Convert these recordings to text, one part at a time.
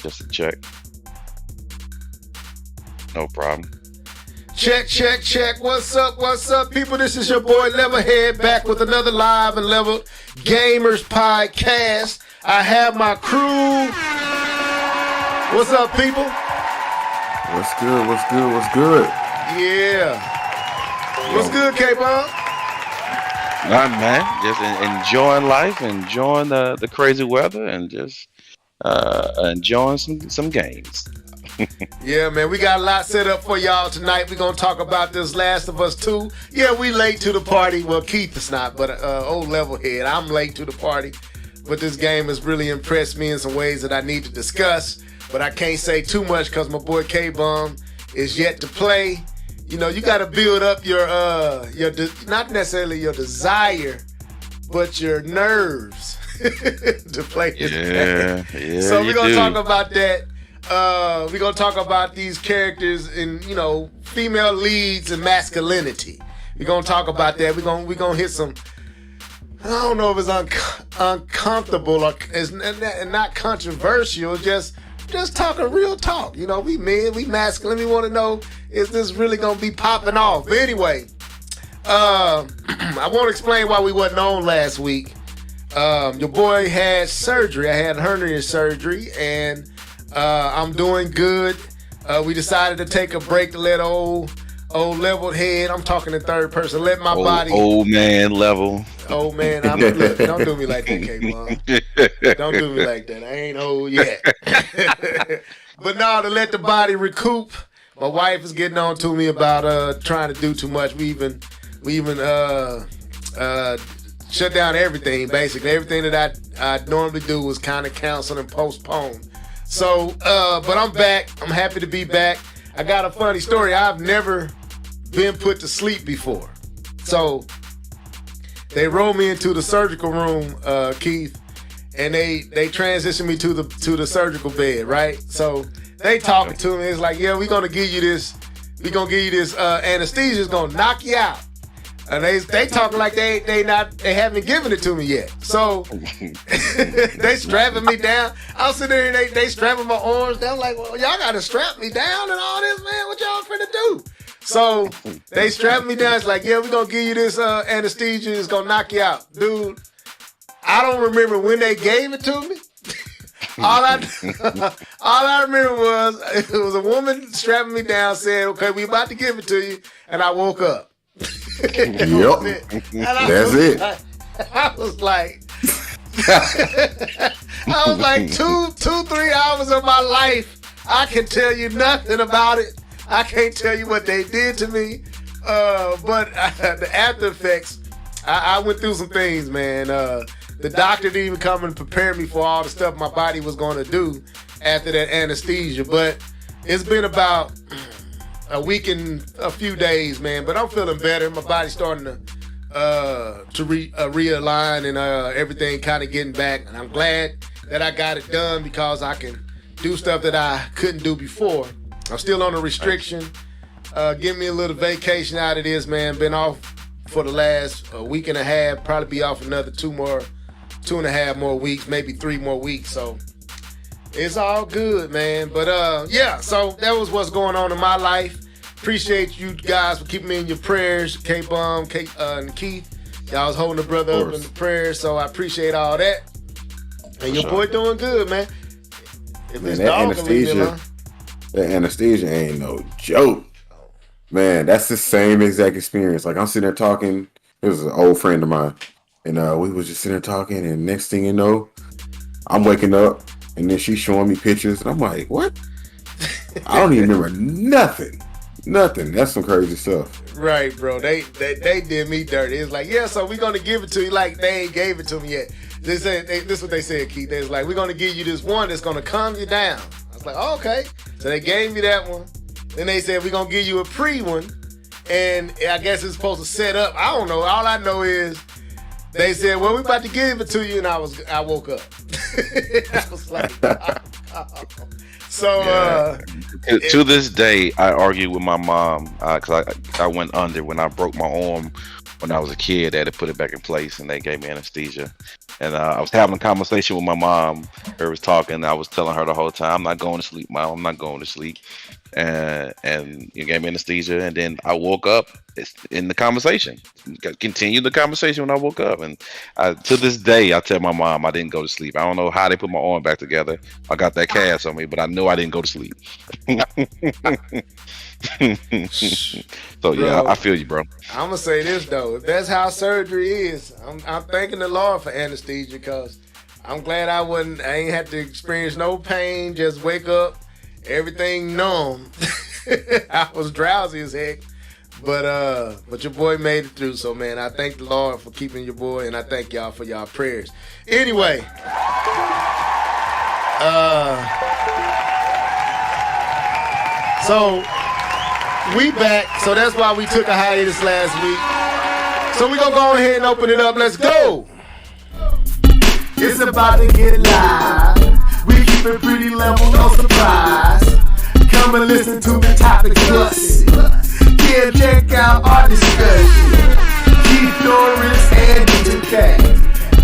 just to check. No problem. Check. What's up, people? This is your boy Levelhead back with another live and level gamers podcast. I have my crew. What's up, people? What's good? Yeah. What's good, K-Bomb? Nothing, man. Just enjoying life, enjoying the crazy weather, and just enjoying some games. Yeah, man, we got a lot set up for y'all tonight. We're going to talk about this Last of Us 2. Yeah, we late to the party. Well, Keith is not, but old Levelhead, I'm late to the party. But this game has really impressed me in some ways that I need to discuss. But I can't say too much because my boy K-Bum is yet to play. You know, you got to build up your not necessarily your desire, but your nerves to play this game. Yeah. So we're going to talk about that. We're going to talk about these characters and, you know, female leads and masculinity. We're going to talk about that. We're going to hit some, I don't know if it's uncomfortable or it's not controversial, just talking real talk. You know, we men, we masculine. We want to know, is this really going to be popping off? But anyway, I won't explain why we wasn't on last week. Your boy had surgery. I had hernia surgery, and I'm doing good. We decided to take a break to let old Levelhead. I'm talking in third person. Let my body. Old man level. Old man. Look, don't do me like that, K-Mom. Don't do me like that. I ain't old yet. But now to let the body recoup. My wife is getting on to me about trying to do too much. We even shut down everything. Basically, everything that I normally do was kind of canceled and postponed. So, but I'm back. I'm happy to be back. I got a funny story. I've never been put to sleep before. So, they rolled me into the surgical room, Keith, and they transitioned me to the surgical bed, right? So, they talking to me. It's like, yeah, we're gonna give you this. We're gonna give you this anesthesia. It's gonna knock you out. And they talking like they haven't given it to me yet. So they strapping me down. I'm sitting there and they strapping my arms down. Like, well, y'all gotta strap me down and all this, man. What y'all finna do? So they strapping me down. It's like, yeah, we're gonna give you this anesthesia. It's gonna knock you out. Dude, I don't remember when they gave it to me. All I remember was it was a woman strapping me down saying, okay, we about to give it to you. And I woke up. Yep. That's it. I was like 3 hours of my life. I can tell you nothing about it. I can't tell you what they did to me. But the after effects, I went through some things, man. The doctor didn't even come and prepare me for all the stuff my body was going to do after that anesthesia. But it's been about a week and a few days, man, but I'm feeling better. My body's starting to realign and everything kind of getting back. And I'm glad that I got it done because I can do stuff that I couldn't do before. I'm still on a restriction. Give me a little vacation out of this, man. Been off for the last week and a half. Probably be off another 2.5 more weeks, maybe 3 more weeks. So it's all good, man. But yeah, so that was what's going on in my life. Appreciate you guys for keeping me in your prayers. K-Bum, and Keith. Y'all was holding the brother up in the prayers, so I appreciate all that. And your boy doing good, man. If man, that anesthesia ain't no joke. Man, that's the same exact experience. Like, I'm sitting there talking. It was an old friend of mine. And we was just sitting there talking, and next thing you know, I'm waking up. And then she's showing me pictures, and I'm like, what? I don't even remember nothing. That's some crazy stuff. Right, bro. They did me dirty. It's like, yeah, so we're going to give it to you. Like, they ain't gave it to me yet. This is what they said, Keith. They was like, we're going to give you this one that's going to calm you down. I was like, oh, okay. So they gave me that one. Then they said, we're going to give you a pre one. And I guess it's supposed to set up. I don't know. All I know is they said, well, we're about to give it to you, and I woke up. I was like, oh. So, to this day, I argue with my mom because I went under when I broke my arm when I was a kid, they had to put it back in place, and they gave me anesthesia. And I was having a conversation with my mom. Her was talking. I was telling her the whole time, "I'm not going to sleep, Mom. I'm not going to sleep." And you gave me anesthesia, and then I woke up. It's in the conversation. Continued the conversation when I woke up, and to this day, I tell my mom I didn't go to sleep. I don't know how they put my arm back together. I got that cast on me, but I know I didn't go to sleep. So yeah, Bro, I feel you, bro. I'm gonna say this though. If that's how surgery is, I'm thanking the Lord for anesthesia, because I'm glad I ain't had to experience no pain. Just wake up, everything numb. I was drowsy as heck, but your boy made it through. So man, I thank the Lord for keeping your boy, and I thank y'all for y'all prayers. Anyway, so we back. So that's why we took a hiatus last week. So we gonna go ahead and open it up. Let's go. It's about to get live. We keep it pretty level, no surprise. Come and listen to the topic discussed. Yeah, check out our discussion. Keith Norris and DJ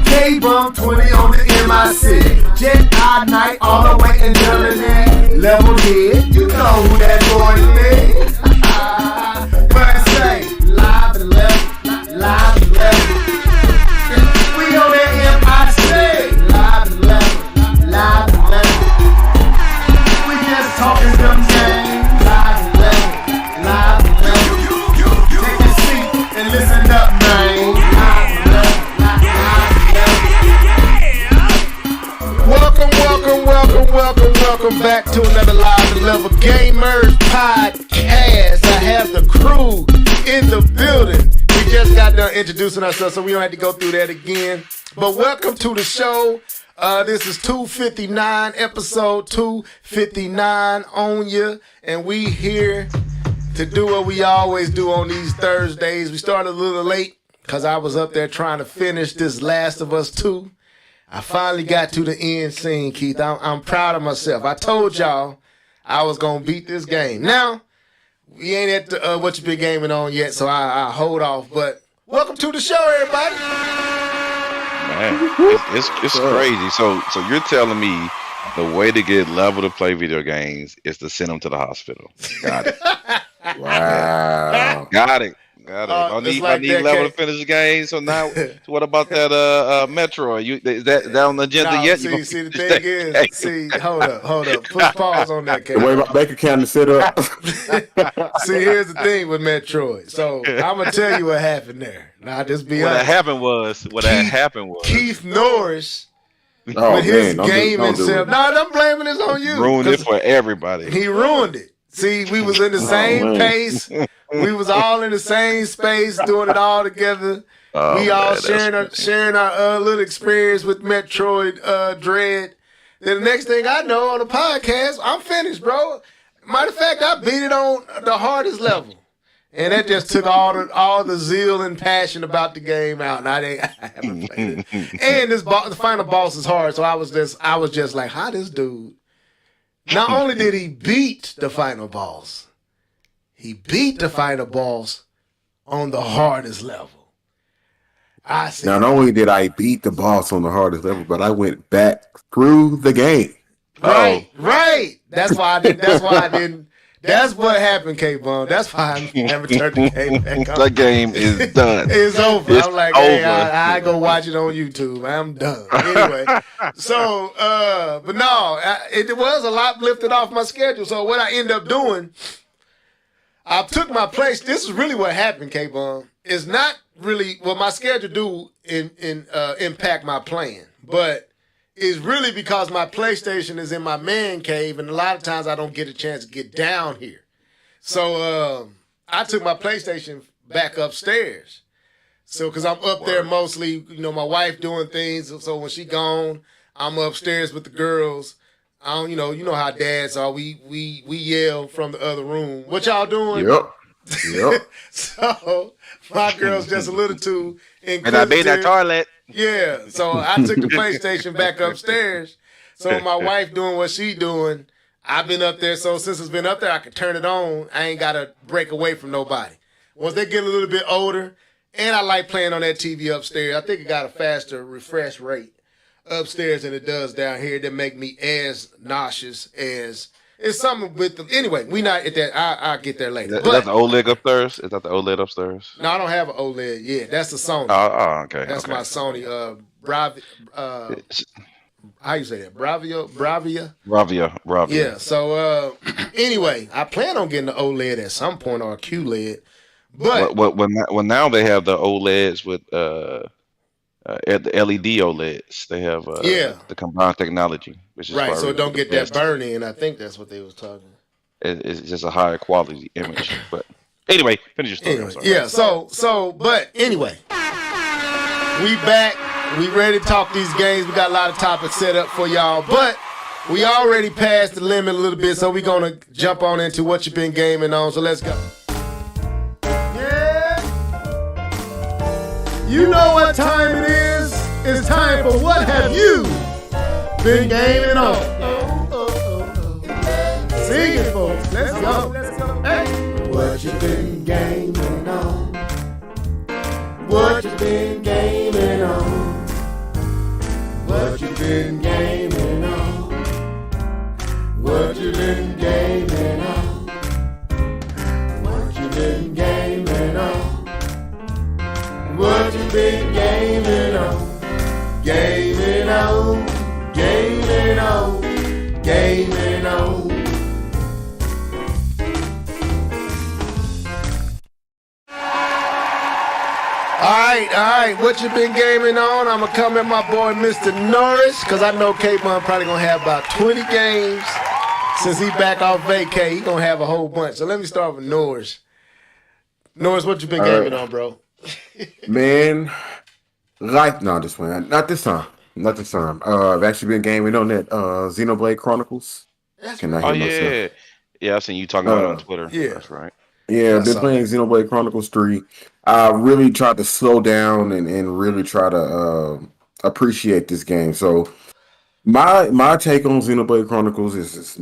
K-Bump 20 on the MIC. Jet I night all the way in Germany. Level head, you know who that boy is. But say, live and level, live and level. We on that MIC. Live and level, live and level. We just talking them games. Live and level, live and level. Take a seat and listen up, man. Live and level, live and level. Welcome back to another Live and Level Gamers podcast. I have the crew in the building. We just got done introducing ourselves, so we don't have to go through that again. But welcome to the show. This is 259, episode 259 on you, and we here to do what we always do on these Thursdays. We started a little late because I was up there trying to finish this Last of Us 2. I finally got to the end scene, Keith. I'm proud of myself. I told y'all I was going to beat this game. Now, we ain't at the What You Been Gaming on yet, so I hold off. But welcome to the show, everybody. Man, it's crazy. So you're telling me the way to get level to play video games is to send them to the hospital? Got it. Wow. Got it. I need level to finish the game. So now, what about that Metroid? Is that on the agenda yet? See, the thing is, hold up. Put pause on that, The way my bank account is set up. See, here's the thing with Metroid. So I'm gonna tell you what happened there. Now, just be honest. What happened was Keith Norris Oh, with his man, game don't do himself. it. No, I'm blaming this on you. ruined it for everybody. He ruined it. See, we was in the same man. pace. We was all in the same space, doing it all together. Oh, we all man, sharing our little experience with Metroid Dread. Then the next thing I know on the podcast, I'm finished, bro. Matter of fact, I beat it on the hardest level. And that just took all the zeal and passion about the game out, and I haven't played it. And the final boss is hard, so I was just like, how this dude? Not only did he beat the final boss, he beat the final boss on the hardest level. I said, Not only did I beat the boss on the hardest level, but I went back through the game. right. That's why I didn't. That's what happened, K-Bum. That's why I haven't turned the game back on. That game is done. It's over. It's I'm like, over. hey, I go watch it on YouTube. I'm done. Anyway, so, but no, it was a lot lifted off my schedule. So what I end up doing, I took my place. This is really what happened, K-Bum. It's not really what my schedule do impact my plan, but it's really because my PlayStation is in my man cave, and a lot of times I don't get a chance to get down here. So I took my PlayStation back upstairs. So because I'm up there mostly, my wife doing things. So when she gone, I'm upstairs with the girls. I don't, you know how dads are. We yell from the other room. What y'all doing? Yep. So my girl's just a little too inquisitive. And I made that toilet. Yeah, so I took the PlayStation back upstairs. So my wife doing what she doing, I've been up there. So since it's been up there, I can turn it on. I ain't got to break away from nobody. Once they get a little bit older And I like playing on that TV upstairs. I think it got a faster refresh rate upstairs than it does down here that make me as nauseous as it's something with them. Anyway, we not at that. I'll get there later. Is that the OLED upstairs? Is that the OLED upstairs? No, I don't have an OLED. Yeah, that's the Sony. Oh, okay. That's okay. my Sony. How you say that? Bravia. Bravia. Yeah. So anyway, I plan on getting the OLED at some point or a QLED. But when now they have the OLEDs with the LED OLEDs. They have the combined technology, which is right. So it don't get that best. burn in. I think that's what they was talking. It's just a higher quality image. But anyway, finish your story. Anyway, yeah. But anyway, we back. We ready to talk these games. We got a lot of topics set up for y'all, but we already passed the limit a little bit, so we're gonna jump on into what you've been gaming on. So let's go. Yeah. You know what time it is? It's time for What Have You Been Gaming On? Sing it, folks. Let's go. Hey. What you been gaming on? What you been gaming on? What you been gaming on? What you been gaming on? What you been gaming on? What you been gaming on? Gaming on, gaming on, gaming on. All right. What you been gaming on? I'm gonna come at my boy Mr. Norris, cause I know K-Bun probably gonna have about 20 games since he back off vacay. He gonna have a whole bunch. So let me start with Norris. Norris, what you been gaming on, bro? Man, just playing. Not this time. I've actually been gaming on that Xenoblade Chronicles. Can I hear myself? Yeah. I've seen you talking about it on Twitter. Yeah. That's right. Yeah, I've been playing Xenoblade Chronicles 3. I really tried to slow down and really try to appreciate this game. So my take on Xenoblade Chronicles is this,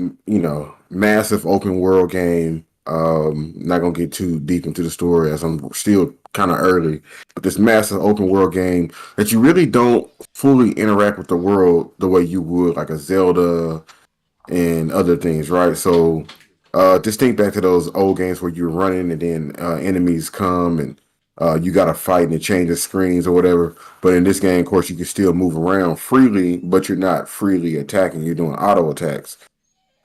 massive open world game. Not gonna get too deep into the story as I'm still kind of early, but this massive open world game that you really don't fully interact with the world the way you would like a Zelda and other things, right? So just think back to those old games where you're running and then enemies come and you got to fight and it changes screens or whatever. But in this game, of course, you can still move around freely, but you're not freely attacking. You're doing auto attacks.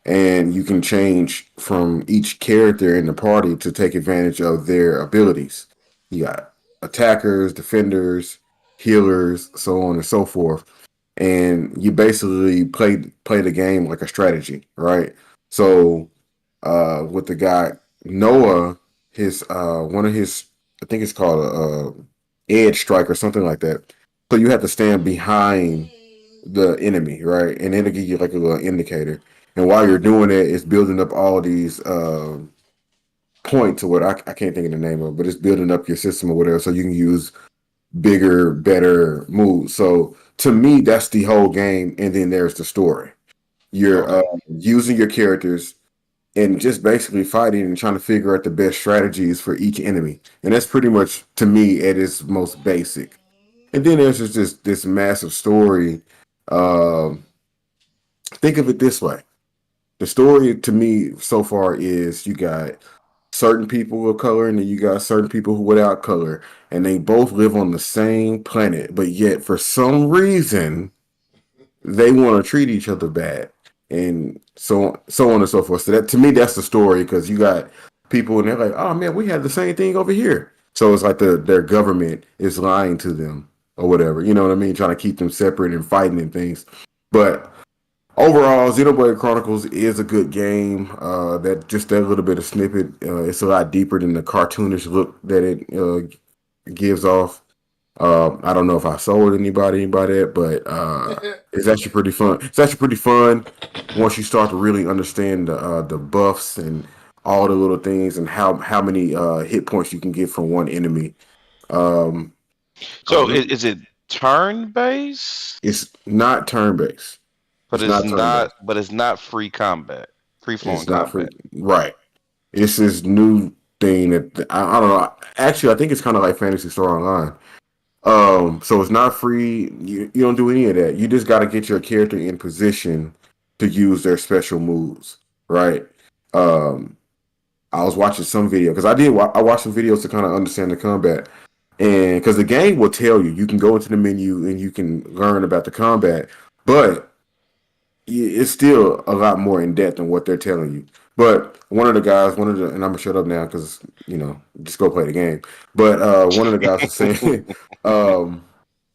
And you can change from each character in the party to take advantage of their abilities. You got attackers, defenders, healers, so on and so forth. And you basically play the game like a strategy, right? So with the guy Noah, one of his, I think it's called a edge strike or something like that. So you have to stand behind the enemy, right? And it'll give you like a little indicator. And while you're doing it, it's building up all these points or what I can't think of the name of it, but it's building up your system or whatever, so you can use bigger, better moves. So to me, that's the whole game. And then there's the story. You're using your characters and just basically fighting and trying to figure out the best strategies for each enemy. And that's pretty much, to me, at its most basic. And then there's just this massive story. Think of it this way. The story to me so far is you got certain people with color and then you got certain people who without color. And they both live on the same planet. But yet, for some reason, they want to treat each other bad. And so on and so forth. So that, to me, that's the story, because you got people and they're like, oh man, we had the same thing over here. So it's like their government is lying to them or whatever. You know what I mean? Trying to keep them separate and fighting and things. But overall, Xenoblade Chronicles is a good game. That little bit of snippet, it's a lot deeper than the cartoonish look that it gives off. I don't know if I sold anybody by that, but it's actually pretty fun. It's actually pretty fun once you start to really understand the buffs and all the little things and how many hit points you can get from one enemy. So is it turn-based? It's not turn-based. But it's not free combat. Free flowing combat. Right. This is new thing that I don't know. Actually, I think it's kind of like Fantasy Star Online. So it's not free. You don't do any of that. You just got to get your character in position to use their special moves, right? Um, I was watching some video because I watched some videos to kind of understand the combat, and because the game will tell you, you can go into the menu and you can learn about the combat, but it's still a lot more in depth than what they're telling you. But one of the guys, and I'm gonna shut up now because just go play the game. But one of the guys was saying,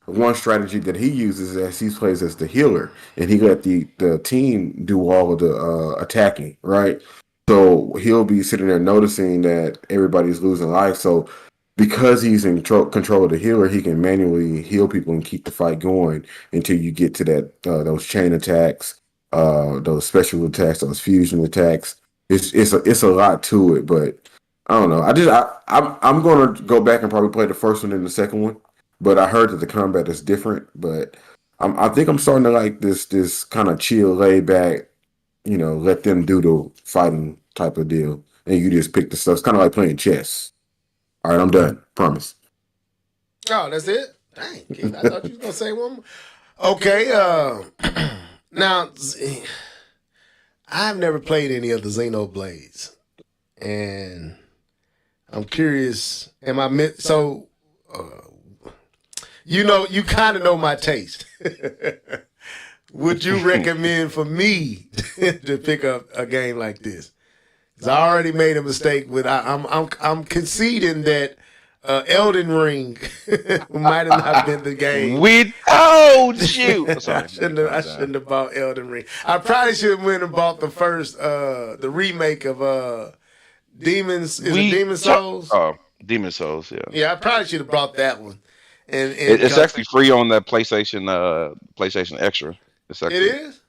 one strategy that he uses as he plays as the healer, and he let the team do all of the attacking, right? So he'll be sitting there noticing that everybody's losing life. So because he's in control of the healer, he can manually heal people and keep the fight going until you get to that those chain attacks, those special attacks, those fusion attacks. It's a lot to it, but I don't know. I'm gonna go back and probably play the first one and the second one. But I heard that the combat is different. But I think I'm starting to like this kind of chill, laid back, let them do the fighting type of deal, and you just pick the stuff. It's kind of like playing chess. All right, I'm done. Promise. Oh, that's it? Dang, Keith, I thought you was gonna say one more. Okay, now I've never played any of the Xenoblades, and I'm curious. You kind of know my taste. Would you recommend for me to pick up a game like this? Because I already made a mistake with. I'm conceding that Elden Ring might have not been the game. We told you. I shouldn't have bought Elden Ring. I probably should have went and bought the first, the remake of Demons. Is it Demon Souls? Demon Souls. Yeah. Yeah, I probably should have bought that one. And it's actually free on that PlayStation Extra. It is.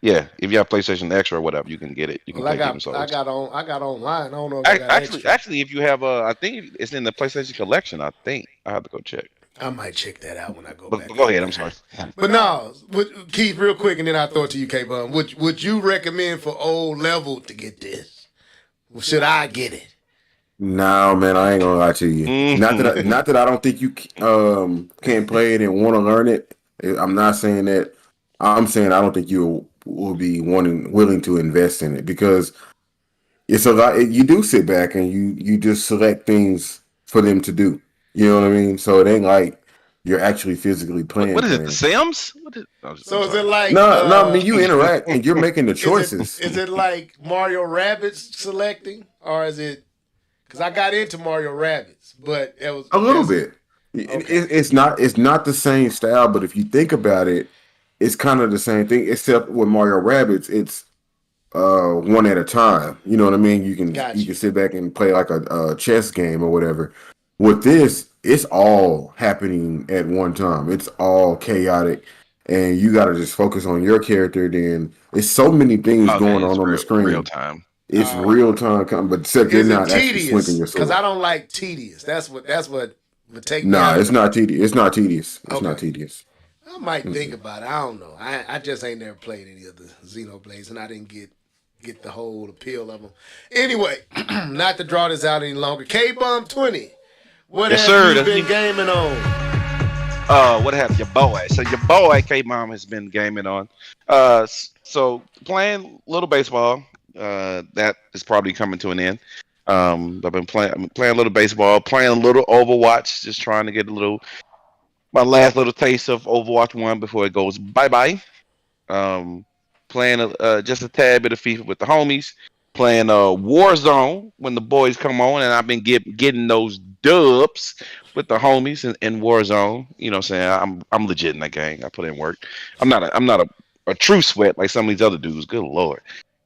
Yeah, if you have PlayStation Extra or whatever, you can get it. You can play Demon Souls. I got online. I don't know if I got actually, if you have I think it's in the PlayStation Collection. I think I have to go check. I might check that out when I go back. Go ahead. I'm sorry. But no, Keith, real quick, and then I'll throw it to you, K-Bum. Would you recommend for old level to get this? Or should I get it? No, man, I ain't gonna lie to you. Mm-hmm. Not that I don't think you can't play it and want to learn it. I'm not saying that. I'm saying I don't think you will be willing to invest in it because it's a lot. You do sit back and you just select things for them to do. You know what I mean? So it ain't like you're actually physically playing. What is it? The Sims? So is it like no? I mean you interact and you're making the choices. Is it like Mario Rabbids selecting, or is it? Because I got into Mario Rabbids, but it was a little bit. Okay. It's not the same style, but if you think about it, it's kind of the same thing. Except with Mario Rabbids, it's one at a time. You know what I mean? You can sit back and play like a chess game or whatever. With this, it's all happening at one time. It's all chaotic, and you got to just focus on your character. Then it's so many things going on the screen. Real time. It's real time, but except you're not actually swinging your sword. Because I don't like tedious. That's what would take. No, it's not tedious. It's not tedious. It's not tedious. I might think about it. I don't know. I just ain't never played any of the Xenoblades, and I didn't get the whole appeal of them. Anyway, not to draw this out any longer. K-Bum 20. What have you been gaming on? What have your boy? So your boy K-Bum has been gaming on. So playing a little baseball. That is probably coming to an end. I've been playing a little baseball, playing a little Overwatch, just trying to get my last little taste of Overwatch 1 before it goes bye-bye. Playing just a tad bit of FIFA with the homies. Playing Warzone when the boys come on, and I've been getting those dubs with the homies in Warzone. You know what I'm saying? I'm legit in that game. I put in work. I'm not a true sweat like some of these other dudes. Good Lord.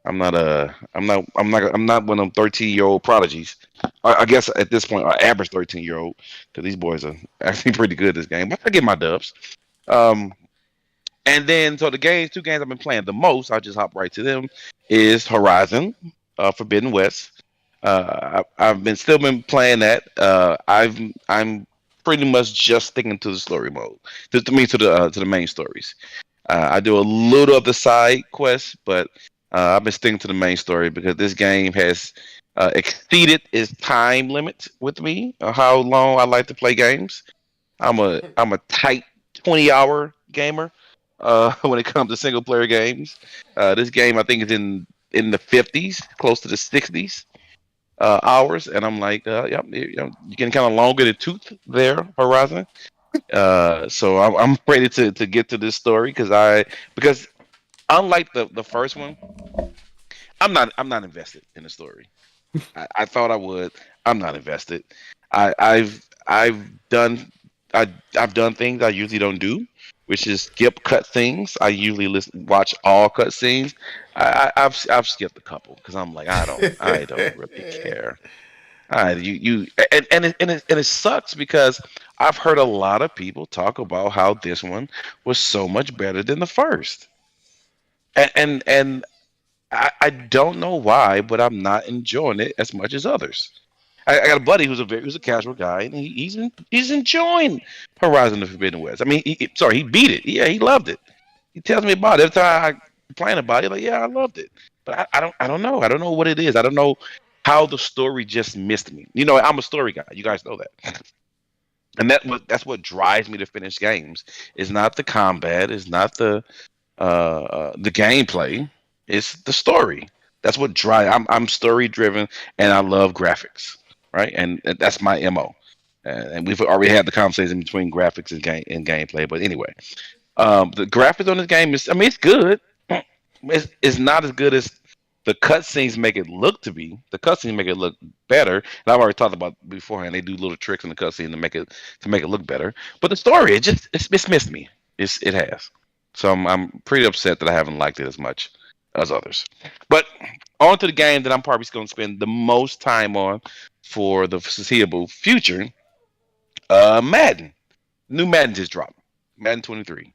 I'm not one of them 13-year-old prodigies. I guess at this point, an average 13-year-old, because these boys are actually pretty good at this game. But I get my dubs. And then, so the two games I've been playing the most, I'll just hop right to them, is Horizon Forbidden West. I've still been playing that. I'm pretty much just sticking to the story mode, to the main stories. I do a little of the side quests, but I've been sticking to the main story because this game has exceeded its time limit with me, how long I like to play games. I'm a tight 20-hour gamer when it comes to single player games. This game I think is in the 50s, close to the 60s hours, and I'm like, yep, you're getting kind of longer than tooth there, Horizon. So I'm ready to get to this story because unlike the first one, I'm not invested in the story. I thought I would. I'm not invested. I've done I've done things I usually don't do, which is skip cut things. I usually watch all cut scenes. I've skipped a couple because I'm like I don't really care. And it sucks because I've heard a lot of people talk about how this one was so much better than the first, and I don't know why, but I'm not enjoying it as much as others. I got a buddy who's a casual guy, and he's enjoying Horizon the Forbidden West. I mean, sorry, he beat it. Yeah, he loved it. He tells me about it every time I complain about it. Like, yeah, I loved it, but I don't know. I don't know what it is. I don't know how the story just missed me. You know, I'm a story guy. You guys know that, and that's what drives me to finish games. It's not the combat. It's not the gameplay. It's the story. That's what drive. I'm story driven, and I love graphics, right? And that's my mo. And we've already had the conversation between graphics and gameplay. But anyway, the graphics on this game is. I mean, it's good. It's not as good as the cutscenes make it look to be. The cutscenes make it look better. And I've already talked about beforehand. They do little tricks in the cutscene to make it look better. But the story, it's missed me. It has. So I'm pretty upset that I haven't liked it as much as others. But on to the game that I'm probably going to spend the most time on for the foreseeable future. Madden. New Madden just dropped. Madden 23.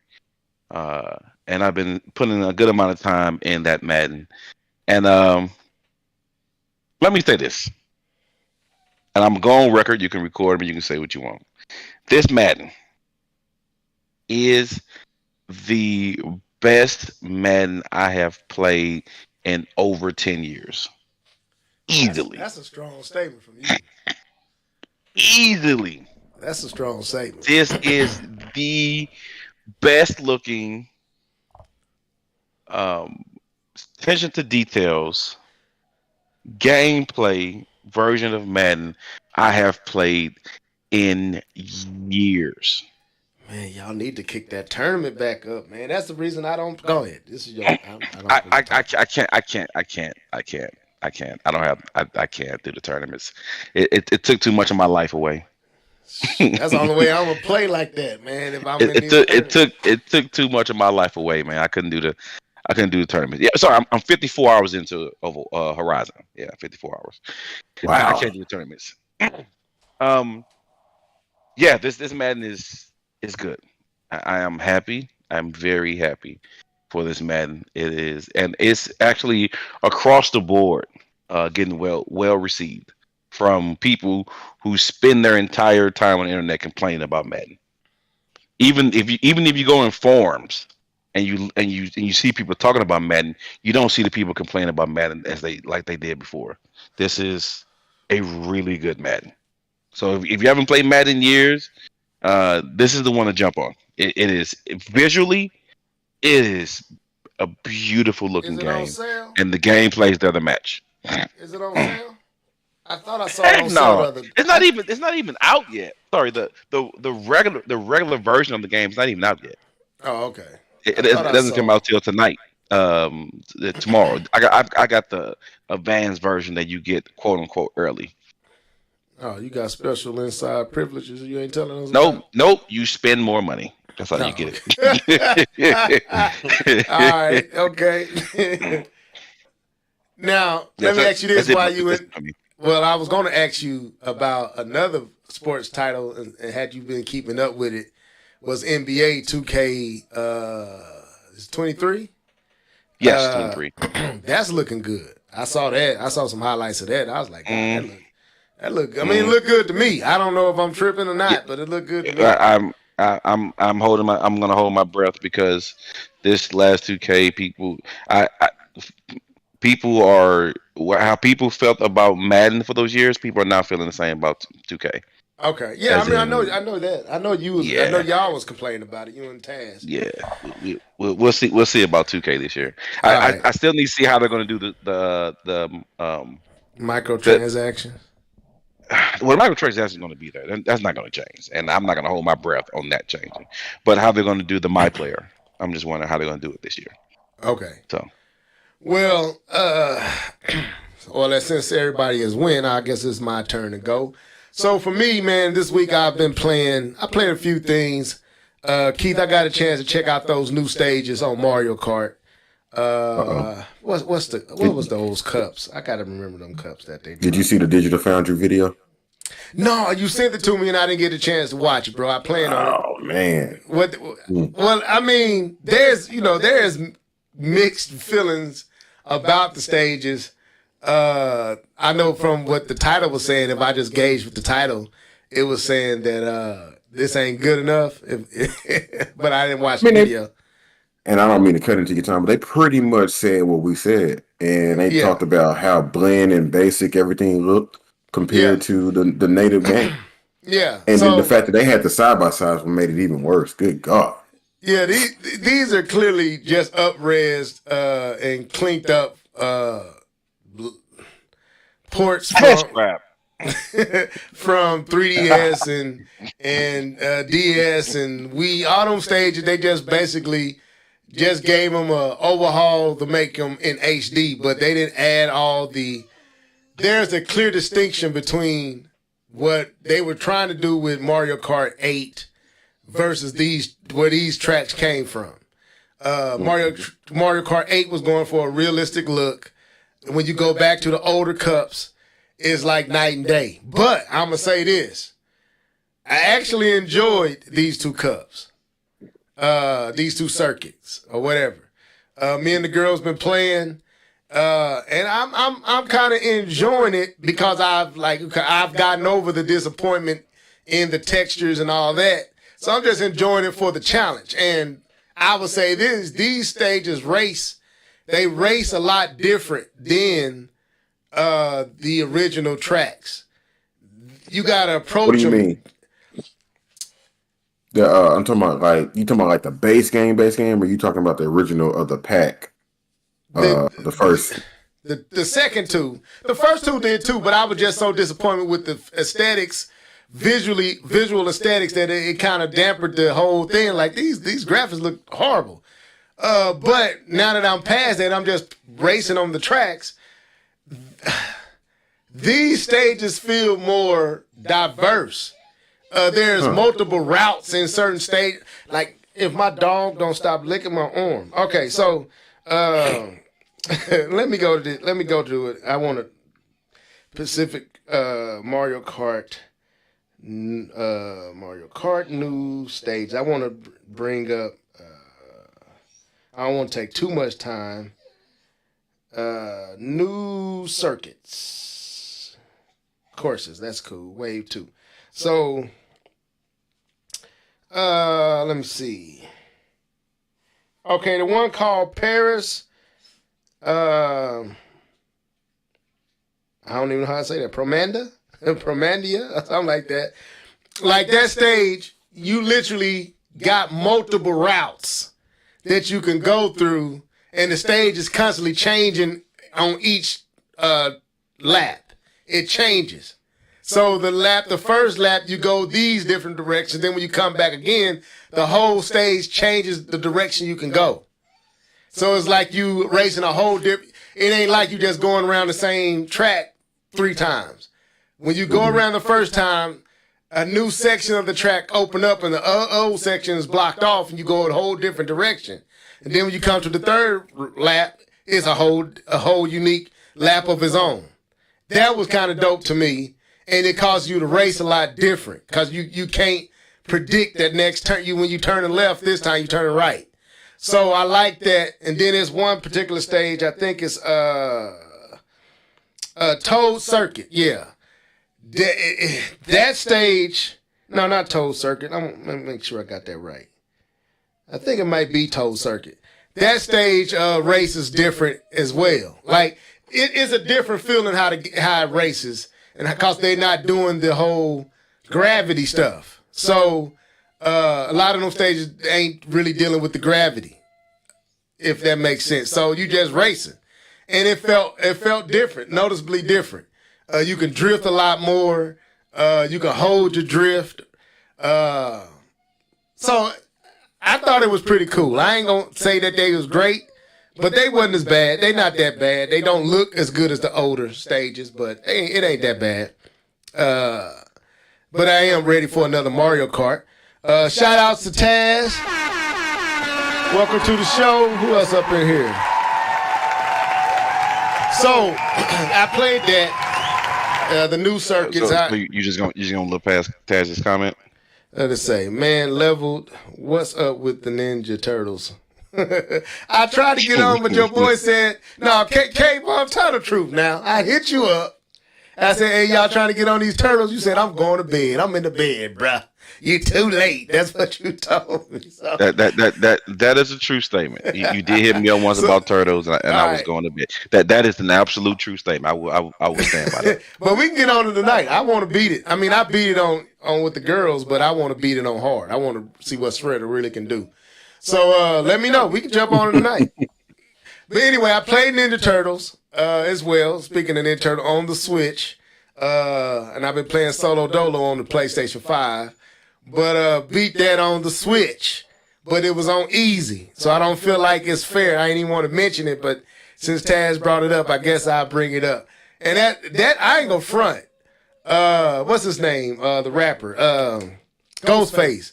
And I've been putting a good amount of time in that Madden. And let me say this. And I'm going on record. You can record me. You can say what you want. This Madden is the best Madden I have played in over 10 years. Easily. That's a strong statement from you. Easily. That's a strong statement. This is the best looking attention to details gameplay version of Madden I have played in years. Man, y'all need to kick that tournament back up, man. That's the reason I don't go ahead. This is your. I can't. I can't do the tournaments. It took too much of my life away. That's the only way I'm gonna play like that, man. If I'm it took too much of my life away, man. I couldn't do the tournament. Yeah, sorry, I'm 54 hours into Horizon. Yeah, 54 hours. Wow. I can't do the tournaments. Yeah, this Madden is good. I am happy. I'm very happy for this Madden. It is, and it's actually across the board getting well received from people who spend their entire time on the internet complaining about Madden. Even if you go in forums and you see people talking about Madden, you don't see the people complaining about Madden like they did before. This is a really good Madden. So if you haven't played Madden in years, this is the one to jump on. It is visually, it is a beautiful looking game, and the gameplay is the other match. Is it on sale? I thought I saw it on sale. It's not even out yet. Sorry, the regular version of the game is not even out yet. Oh, okay. It doesn't come out till tonight. Tomorrow. I got the advanced version that you get quote unquote early. Oh, you got special inside privileges you ain't telling us about? Nope. You spend more money. That's how you get it. All right. Okay. Now, let me ask you this while you were... Well, I was going to ask you about another sports title, and had you been keeping up with it, was NBA 2K 23? Yes, 23. That's looking good. I saw that. I saw some highlights of that. I was like, that look. I mean, it looked good to me. I don't know if I'm tripping or not, but it looked good to me. I'm gonna hold my breath because this last 2K people are how people felt about Madden for those years, people are now feeling the same about 2K. Okay. Yeah, I As mean, in, I know that. I know you was. I know yeah, y'all was complaining about it. You and Taz. yeah. We'll see. We'll see about 2K this year. All right. I still need to see how they're going to do the Microtransactions. well, microtransactions is going to be there. That's not going to change, and I'm not going to hold my breath on that changing. But how they're going to do the my player, I'm just wondering how they're going to do it this year. Okay. So, Well, since everybody has win, I guess it's my turn to go. So for me, man, this week I've been playing. I played a few things. Keith, I got a chance to check out those new stages on Mario Kart. What was those cups? I gotta remember them cups that they. Did you see the Digital Foundry video? No, you sent it to me and I didn't get a chance to watch it, bro. I planned on it. Oh man. Well, I mean, there's mixed feelings about the stages. I know from what the title was saying, if I just gauged with the title, it was saying that this ain't good enough. But I didn't watch the video. And I don't mean to cut into your time, but they pretty much said what we said. And they talked about how bland and basic everything looked compared to the native game. Yeah. And then the fact that they had the side-by-sides made it even worse. Good God. Yeah, these are clearly just up-resed and clinked up ports from 3DS and DS and Wii. All them stages, they just basically just gave them a overhaul to make them in HD, but they didn't add all the. There's a clear distinction between what they were trying to do with Mario Kart 8 versus where these tracks came from. Mario Kart 8 was going for a realistic look. When you go back to the older cups, it's like night and day. But I'm gonna say this: I actually enjoyed these two cups, these two circuits or whatever. Me and the girls been playing, and I'm kind of enjoying it because I've gotten over the disappointment in the textures and all that. So I'm just enjoying it for the challenge. And I would say these stages race a lot different than the original tracks. You gotta approach them. What do you mean? I'm talking about like the base game, or you talking about the original of the pack? The first. The second two. The first two did too, but I was just so disappointed with the aesthetics, visual aesthetics, that it kind of dampened the whole thing. Like these graphics look horrible. But now that I'm past that, I'm just racing on the tracks. These stages feel more diverse. There's multiple routes in certain states. Like if my dog don't stop licking my arm. Okay, so let me go to it. I want a Pacific Mario Kart new stage. I want to bring up. I don't want to take too much time. New circuits. Courses, that's cool. Wave 2. So, let me see. Okay, the one called Paris. I don't even know how to say that. Promandia? Or something like that. Like that stage, you literally got multiple routes that you can go through, and the stage is constantly changing on each lap. It changes. So the first lap, you go these different directions. Then when you come back again, the whole stage changes the direction you can go. So it's like you racing a whole different. It ain't like you just going around the same track 3 times. When you go around the first time, a new section of the track open up and the old section is blocked off, and you go in a whole different direction. And then when you come to the third lap, it's a whole unique lap of its own. That was kind of dope to me, and it causes you to race a lot different because you can't predict that next turn. When you turn left, this time you turn right. So I like that. And then there's one particular stage, I think it's Toad Circuit. Yeah. That stage, no, not Toad Circuit. Let me make sure I got that right. I think it might be Toad Circuit. That stage race is different as well. Like it is a different feeling how it races, and because they're not doing the whole gravity stuff. So a lot of them stages ain't really dealing with the gravity, if that makes sense. So you just racing, and it felt different, noticeably different. You can drift a lot more. You can hold your drift. So I thought it was pretty cool. I ain't gonna say that they was great, but they wasn't as bad. They not that bad. They don't look as good as the older stages, but it ain't that bad. But I am ready for another Mario Kart. Shout outs to Taz. Welcome to the show. Who else up in here? So I played that. The new circuits. So you just gonna look past Taz's comment? Let us say, man, leveled. What's up with the Ninja Turtles? I tried to get on, but your boy said, "No, I'm telling the truth now. I hit you up. I said, hey, y'all trying to get on these turtles? You said, I'm going to bed. I'm in the bed, bruh. You too late. That's what you told me." So. That is a true statement. You did hit me up once about turtles, and I was going to bed. That is an absolute true statement. I will stand by that. But we can get on it tonight. I want to beat it. I mean, I beat it on with the girls, but I want to beat it on hard. I want to see what Shredder really can do. So let me know. We can jump on it tonight. But anyway, I played Ninja Turtles as well. Speaking of Ninja Turtle on the Switch, and I've been playing Solo Dolo on the PlayStation 5. But beat that on the Switch. But it was on easy. So I don't feel like it's fair. I ain't even want to mention it, but since Taz brought it up, I guess I'll bring it up. And that I ain't gonna front. What's his name? The rapper. Ghostface.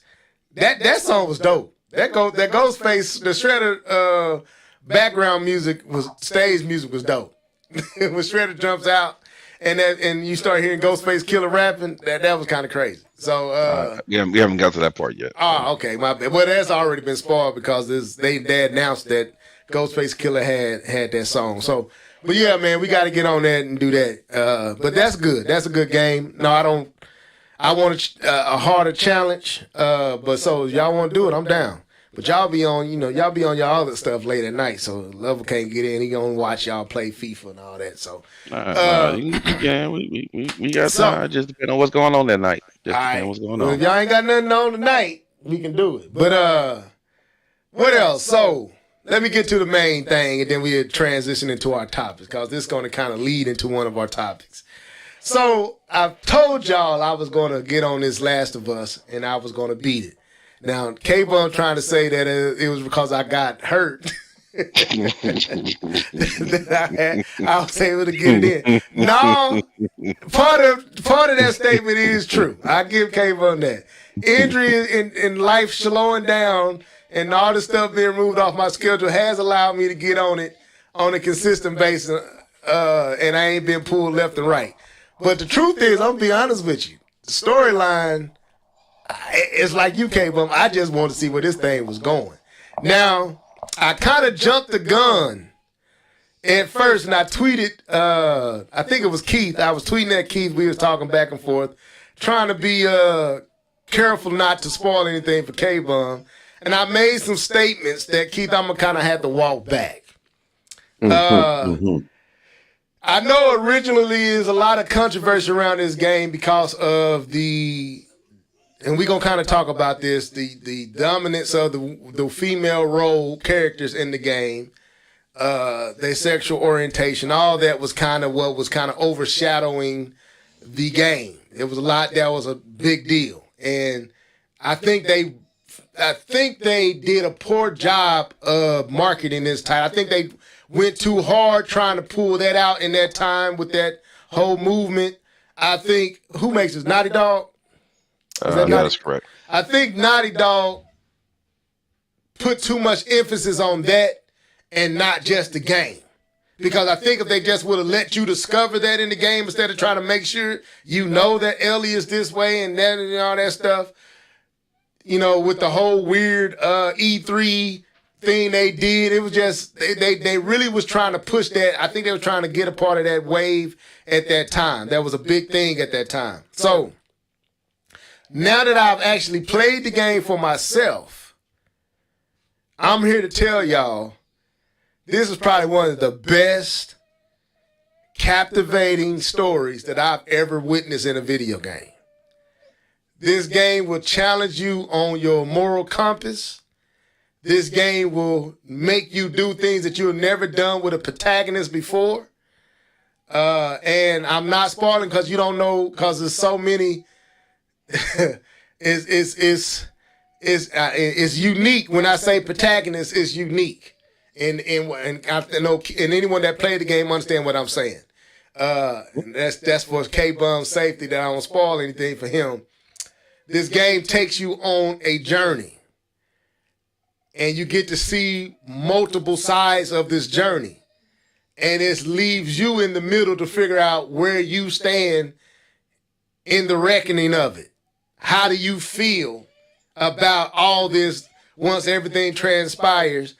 That song was dope. That Ghostface, the Shredder background music stage music was dope. When Shredder jumps out and you start hearing Ghostface Killer rapping, that was kind of crazy. So we haven't got to that part yet. Oh, okay, my bad. Well, that's already been spoiled because they announced that Ghostface Killer had that song. So, but yeah, man, we got to get on that and do that. But that's good. That's a good game. No, I don't. I want a harder challenge. But so if y'all want to do it, I'm down. But y'all be on y'all other stuff late at night, so Level can't get in. He gonna watch y'all play FIFA and all that. So, yeah, we got time. Just depending on what's going on that night. Just depending on what's going on. If y'all ain't got nothing on tonight, we can do it. But what else? So let me get to the main thing, and then we'll transition into our topics because this is going to kind of lead into one of our topics. So I told y'all I was going to get on this Last of Us, and I was going to beat it. Now, K-Bum trying to say that it was because I got hurt. I was able to get it in. No, part of that statement is true. I give K-Bum that. Injury in life slowing down and all the stuff being moved off my schedule has allowed me to get on it on a consistent basis, and I ain't been pulled left and right. But the truth is, I'm going to be honest with you, the storyline, it's like you, K-Bum. I just wanted to see where this thing was going. Now, I kind of jumped the gun at first, and I tweeted, I think it was Keith. I was tweeting at Keith. We was talking back and forth, trying to be careful not to spoil anything for K-Bum. And I made some statements that, Keith, I'm going to kind of have to walk back. I know originally there's a lot of controversy around this game because of and we're going to kind of talk about this, the dominance of the female role characters in the game, their sexual orientation, all that was kind of what was kind of overshadowing the game. It was a lot that was a big deal. And I think they did a poor job of marketing this title. I think they went too hard trying to pull that out in that time with that whole movement. I think, who makes this? Naughty Dog? That's correct. I think Naughty Dog put too much emphasis on that and not just the game. Because I think if they just would have let you discover that in the game instead of trying to make sure you know that Ellie is this way and that and all that stuff, with the whole weird E3 thing they did, it was just, they really was trying to push that. I think they were trying to get a part of that wave at that time. That was a big thing at that time. So, now that I've actually played the game for myself, I'm here to tell y'all this is probably one of the best captivating stories that I've ever witnessed in a video game. This game will challenge you on your moral compass. This game will make you do things that you've never done with a protagonist before. And I'm not spoiling because you don't know, because there's so many. It's unique. When I say protagonist, it's unique. And I know, and anyone that played the game understand what I'm saying. And that's for K-Bum's safety, that I don't spoil anything for him. This game takes you on a journey. And you get to see multiple sides of this journey. And it leaves you in the middle to figure out where you stand in the reckoning of it. How do you feel about all this once everything transpires?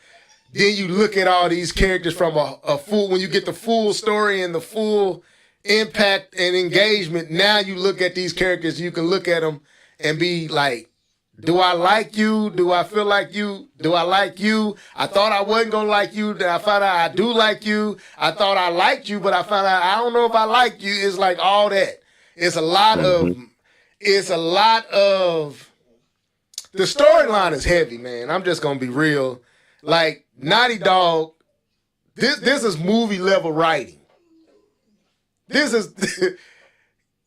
Then you look at all these characters from a full, when you get the full story and the full impact and engagement, now you look at these characters, you can look at them and be like, do I like you? Do I feel like you? Do I like you? I thought I wasn't going to like you. Then I found out I do like you. I thought I liked you, but I found out I don't know if I like you. It's like all that. It's a lot of, the storyline is heavy, man. I'm just going to be real. Like, Naughty Dog, this is movie level writing. This is,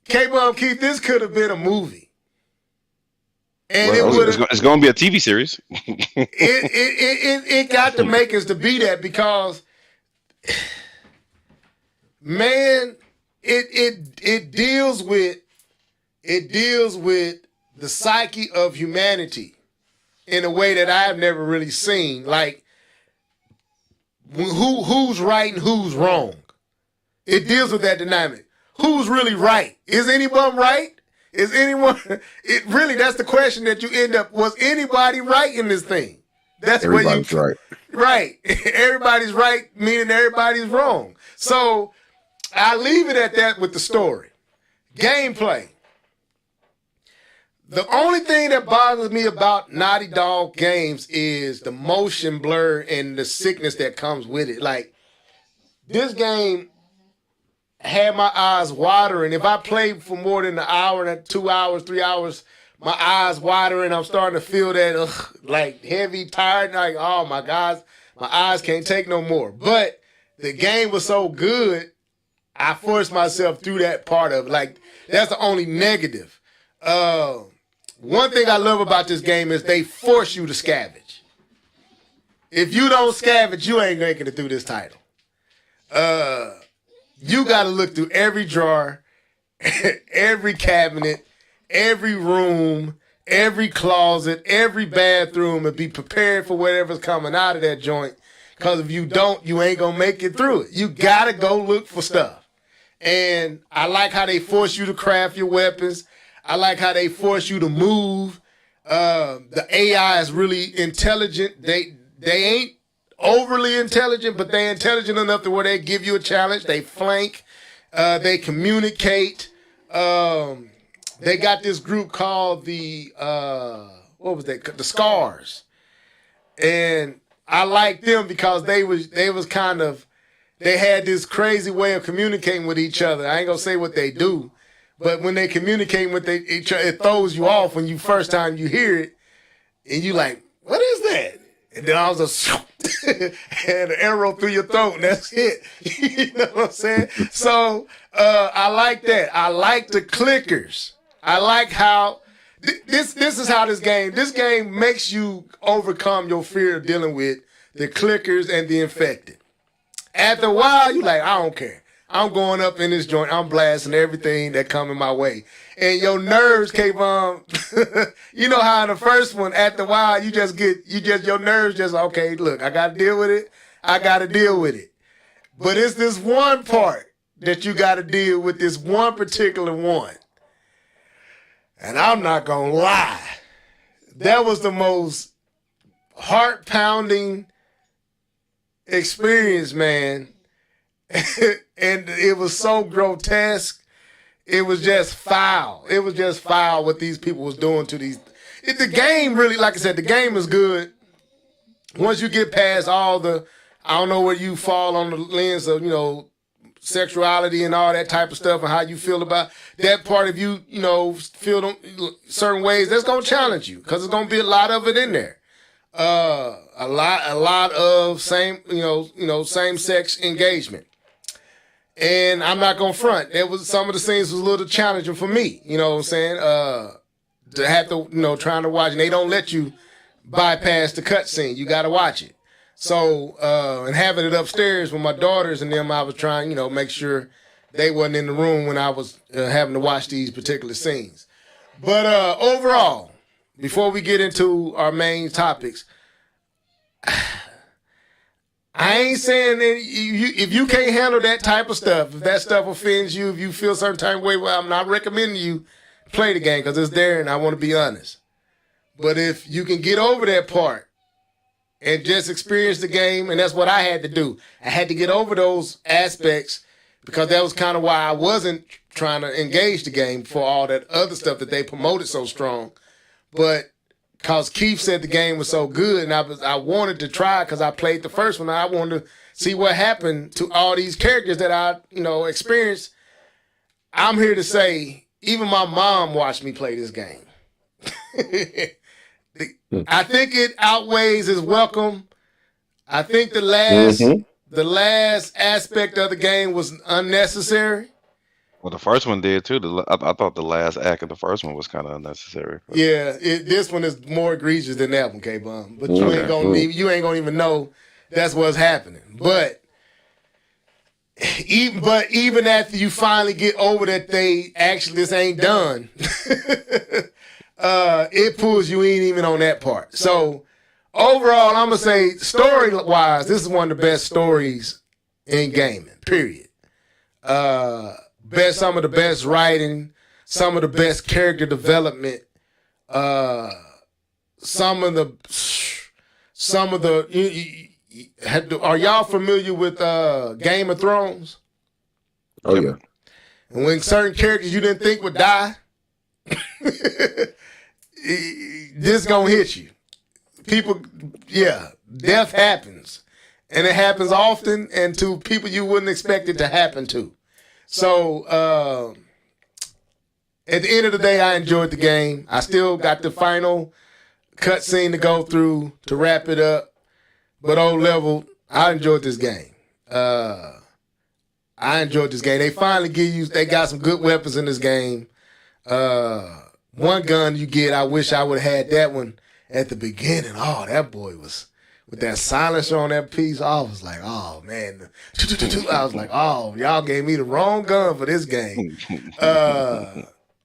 K-Bum Keith, this could have been a movie. And it's going to be a TV series. it got the makings to be that, because, man, it deals with the psyche of humanity in a way that I've never really seen. Like, who's right and who's wrong. It deals with that dynamic. Who's really right? Is anyone right? Is anyone, that's the question that you end up, was anybody right in this thing? That's everybody's right. Right. Everybody's right, meaning everybody's wrong. So I leave it at that with the story. Gameplay. The only thing that bothers me about Naughty Dog games is the motion blur and the sickness that comes with it. Like, this game had my eyes watering. If I played for more than an hour, 2 hours, 3 hours, my eyes watering, I'm starting to feel that like heavy, tired, like, oh my God, my eyes can't take no more. But the game was so good, I forced myself through that part of it. Like, that's the only negative. One thing I love about this game is they force you to scavenge. If you don't scavenge, you ain't making it through this title. You got to look through every drawer, every cabinet, every room, every closet, every bathroom, and be prepared for whatever's coming out of that joint. Because if you don't, you ain't going to make it through it. You got to go look for stuff. And I like how they force you to craft your weapons. I like how they force you to move. The AI is really intelligent. They ain't overly intelligent, but they're intelligent enough to where they give you a challenge. They flank. They communicate. They got this group called the The Scars. And I like them because they had this crazy way of communicating with each other. I ain't gonna say what they do, but when they communicate with each other, it throws you off when you first time you hear it, and you like, what is that? And then I was just and an arrow through your throat, and that's it. You know what I'm saying? So I like that. I like the clickers. I like how this is how this game makes you overcome your fear of dealing with the clickers and the infected. After a while, you like, I don't care. I'm going up in this joint. I'm blasting everything that come in my way. And your nerves keep on, you know how in the first one, after a while, your nerves just, okay, look, I got to deal with it. I got to deal with it. But it's this one part that you got to deal with, this one particular one. And I'm not going to lie. That was the most heart-pounding experience, man. And it was so grotesque. It was just foul. It was just foul what these people was doing to these. The game really, like I said, the game is good. Once you get past all the, I don't know where you fall on the lens of, sexuality and all that type of stuff and how you feel about that part of you, feel certain ways, that's going to challenge you because there's going to be a lot of it in there. A lot of same sex engagement. And I'm not going to front. Some of the scenes was a little challenging for me, you know what I'm saying? To have to, trying to watch, and they don't let you bypass the cutscene. You got to watch it. So, and having it upstairs with my daughters and them, I was trying, make sure they wasn't in the room when I was having to watch these particular scenes. But overall, before we get into our main topics, I ain't saying that if you can't handle that type of stuff, if that stuff offends you, if you feel certain type of way, well, I'm not recommending you play the game because it's there and I want to be honest. But if you can get over that part and just experience the game, and that's what I had to do. I had to get over those aspects because that was kind of why I wasn't trying to engage the game for all that other stuff that they promoted so strong. But because Keith said the game was so good, and I wanted to try because I played the first one. I wanted to see what happened to all these characters that I, experienced. I'm here to say, even my mom watched me play this game. I think it outweighs its welcome. I think the last aspect of the game was unnecessary. Well, the first one did too. I thought the last act of the first one was kind of unnecessary. Yeah, this one is more egregious than that one, K-Bum. But you ain't gonna even know that's what's happening. But even after you finally get over that this ain't done, it pulls you in even on that part. So overall, I'm gonna say story-wise, this is one of the best stories in gaming. Period. Some of the best writing, some of the best character development, some of the. Are y'all familiar with Game of Thrones? Oh yeah. And when certain characters you didn't think would die, this gonna hit you. Death happens, and it happens often, and to people you wouldn't expect it to happen to. So, at the end of the day, I enjoyed the game. I still got the final cutscene to go through to wrap it up. But level, I enjoyed this game. They finally they got some good weapons in this game. One gun you get, I wish I would have had that one at the beginning. Oh, that boy was... with that silencer on that piece, I was like, oh, man. I was like, oh, y'all gave me the wrong gun for this game.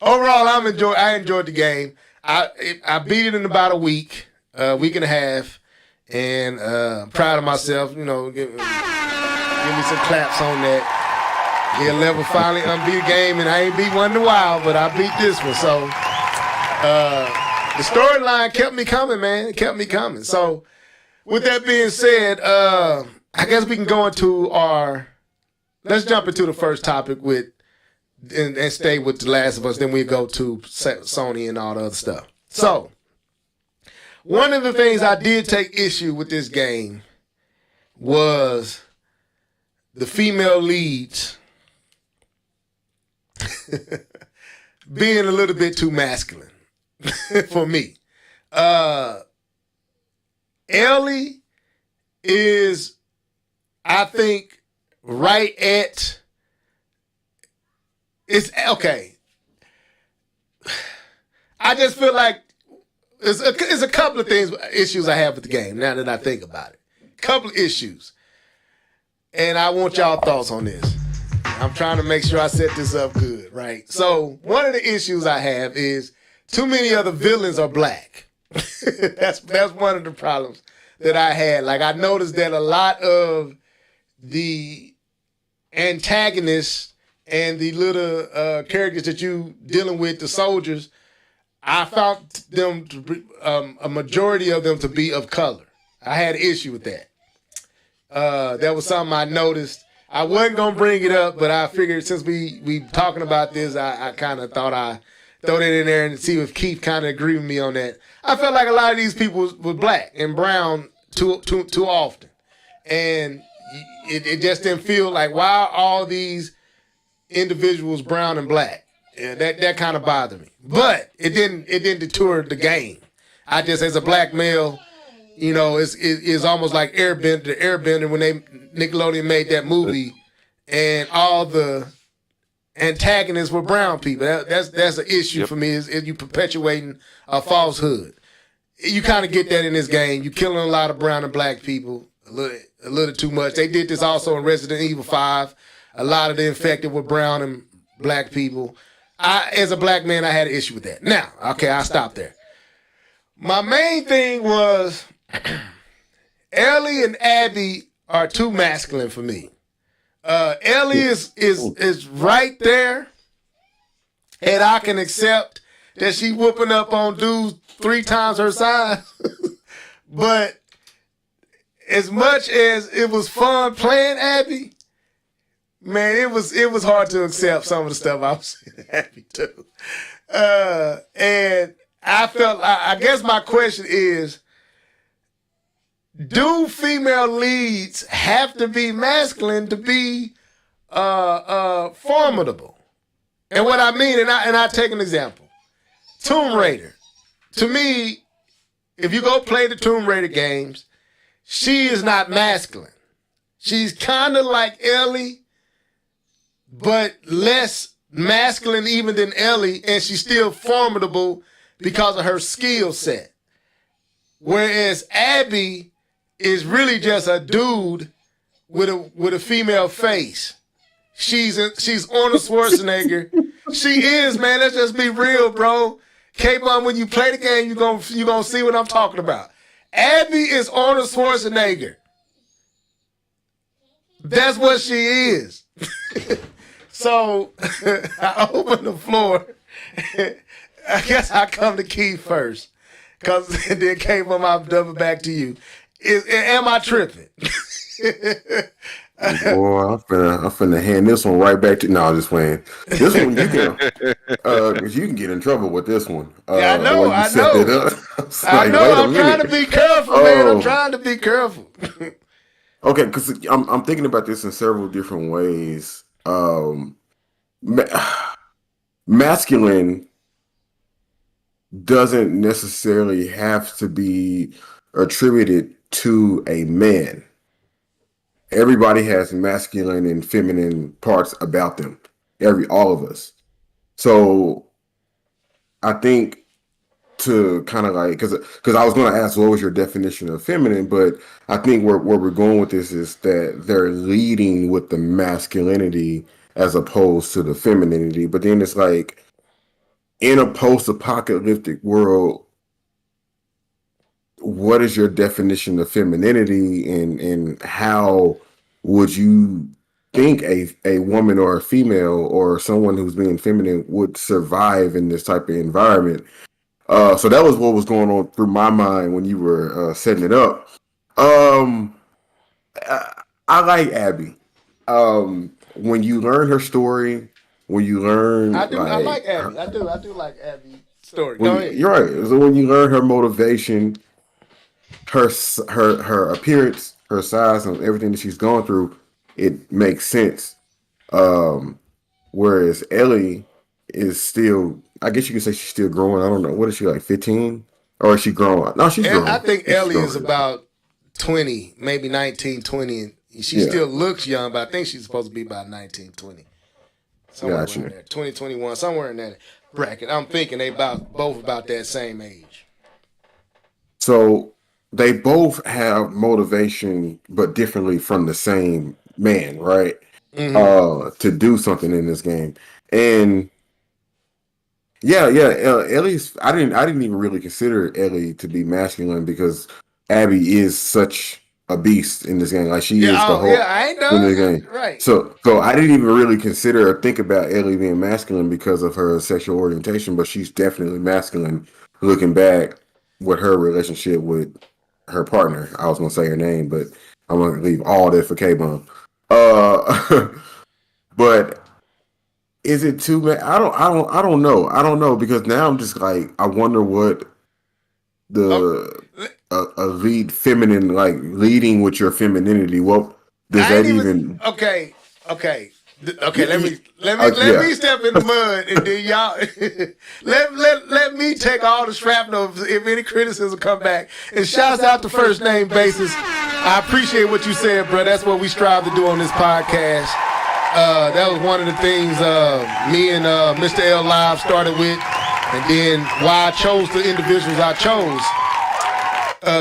Overall, I enjoyed the game. I beat it in about a week and a half, and I'm proud of myself. Give me some claps on that. Yeah, level finally unbeat a game, and I ain't beat one in a while, but I beat this one. So the storyline kept me coming, man. It kept me coming. So, with that being said, I guess we can go into let's jump into the first topic and stay with The Last of Us. Then we go to Sony and all the other stuff. So, one of the things I did take issue with this game was the female leads being a little bit too masculine for me. Ellie is, I think, right at... It's okay. I just feel like there's a couple of issues I have with the game now that I think about it. Couple of issues. And I want y'all thoughts on this. I'm trying to make sure I set this up good, right? So one of the issues I have is too many of the villains are black. That's one of the problems that I had. Like, I noticed that a lot of the antagonists and the little characters that you dealing with, the soldiers, I found them to be, a majority of them to be of color. I had an issue with that. That was something I noticed. I wasn't gonna bring it up, but I figured since we talking about this, I kind of thought I throw that in there and see if Keith kind of agreed with me on that. I felt like a lot of these people was black and brown too often, and it just didn't feel like, why are all these individuals brown and black? Yeah, that kind of bothered me. But it didn't deter the game. I just, as a black male, you know, it's almost like Airbender when Nickelodeon made that movie, and all the antagonists were brown people. That's an issue for me. Is you perpetuating a falsehood. You kind of get that in this game. You killing a lot of brown and black people a little too much. They did this also in Resident Evil 5. A lot of the infected were brown and black people. As a black man, I had an issue with that. Now, okay, I'll stop there. My main thing was Ellie and Abby are too masculine for me. Ellie is right there, and I can accept that she whooping up on dudes 3 times her size. But as much as it was fun playing Abby, man, it was hard to accept some of the stuff I was seeing Abby too. And I guess my question is, do female leads have to be masculine to be formidable? And what I mean, and I take an example. Tomb Raider. To me, if you go play the Tomb Raider games, she is not masculine. She's kind of like Ellie, but less masculine even than Ellie, and she's still formidable because of her skill set. Whereas Abby is really just a dude with a female face. She's Arnold Schwarzenegger. She is, man. Let's just be real, bro. K-Bun, when you play the game, you gonna see what I'm talking about. Abby is Arnold Schwarzenegger. That's what she is. So I open the floor. I guess I come to Keith first, cause then K-Bun, I'll double back to you. Am I tripping? Boy, I'm finna hand this one right back to. No, I'm just playing. This one you can get in trouble with this one. Yeah, I know. Like, I know. I'm trying to be careful, man. I'm trying to be careful. Okay, because I'm thinking about this in several different ways. Masculine doesn't necessarily have to be attributed to a man. Everybody has masculine and feminine parts about them. All of us. So I think to kind of like, because I was going to ask what was your definition of feminine, but I think where we're going with this is that they're leading with the masculinity as opposed to the femininity. But then it's like, in a post-apocalyptic world, what is your definition of femininity, and how would you think a woman or a female or someone who's being feminine would survive in this type of environment? So that was what was going on through my mind when you were setting it up. I like Abby. When you learn her story, when you learn, I like Abby. I do like Abby's story. Go ahead. You're right. So when you learn her motivation, her appearance, her size, and everything that she's going through, it makes sense. Whereas Ellie is still, I guess you can say she's still growing. I don't know. What is she, like 15? Or is she growing? No, she's growing. I think Ellie is about 20, maybe 19, 20. And she still looks young, but I think she's supposed to be about 19, 20. Somewhere around there. 20, 21, somewhere in that bracket. I'm thinking they both about that same age. So they both have motivation, but differently from the same man, right? Mm-hmm. To do something in this game. And Ellie's, I didn't even really consider Ellie to be masculine because Abby is such a beast in this game. Like she is the whole I know in the game. Right. So I didn't even really consider or think about Ellie being masculine because of her sexual orientation, but she's definitely masculine looking back with her relationship with her partner. I was gonna say her name, but I'm gonna leave all that for K-Bun. But is it too bad? I don't know because now I'm just like, I wonder what a lead feminine, like leading with your femininity. What Does I that ain't even? okay. Let me step in the mud and then y'all let me take all the shrapnel if any criticism come back. And shouts out to First Name Basis. I appreciate what you said, bro. That's what we strive to do on this podcast. That was one of the things me and Mr. L Live started with, and then why I chose the individuals I chose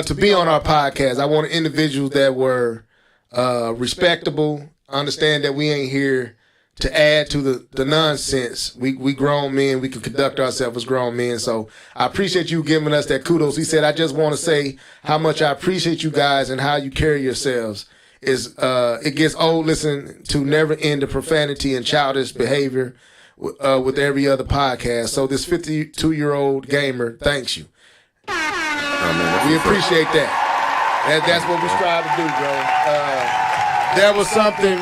to be on our podcast. I wanted individuals that were respectable, understand that we ain't here to add to the nonsense. We grown men, we can conduct ourselves as grown men. So I appreciate you giving us that kudos. He said, I just want to say how much I appreciate you guys and how you carry yourselves. It gets old listening to never end the profanity and childish behavior with every other podcast. So this 52-year-old gamer thanks you. We appreciate that. That's what we strive to do, bro. There was something,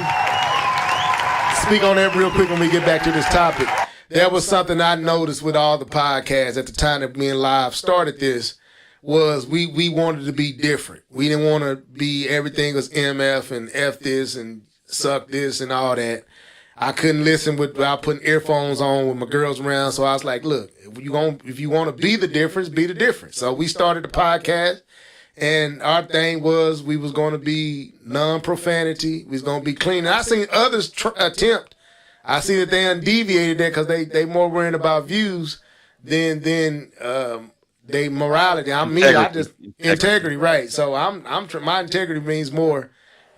speak on that real quick when we get back to this topic. There was something I noticed with all the podcasts at the time that me and Live started this, was we wanted to be different. We didn't want to be everything was MF and F this and suck this and all that. I couldn't listen without putting earphones on with my girls around. So I was like, look, if you want to be the difference, be the difference. So we started the podcast, and our thing was we was going to be non-profanity. We was going to be clean. And I seen others attempt. I see that they undeviated that because they more worrying about views than they morality. Integrity, right? So I'm my integrity means more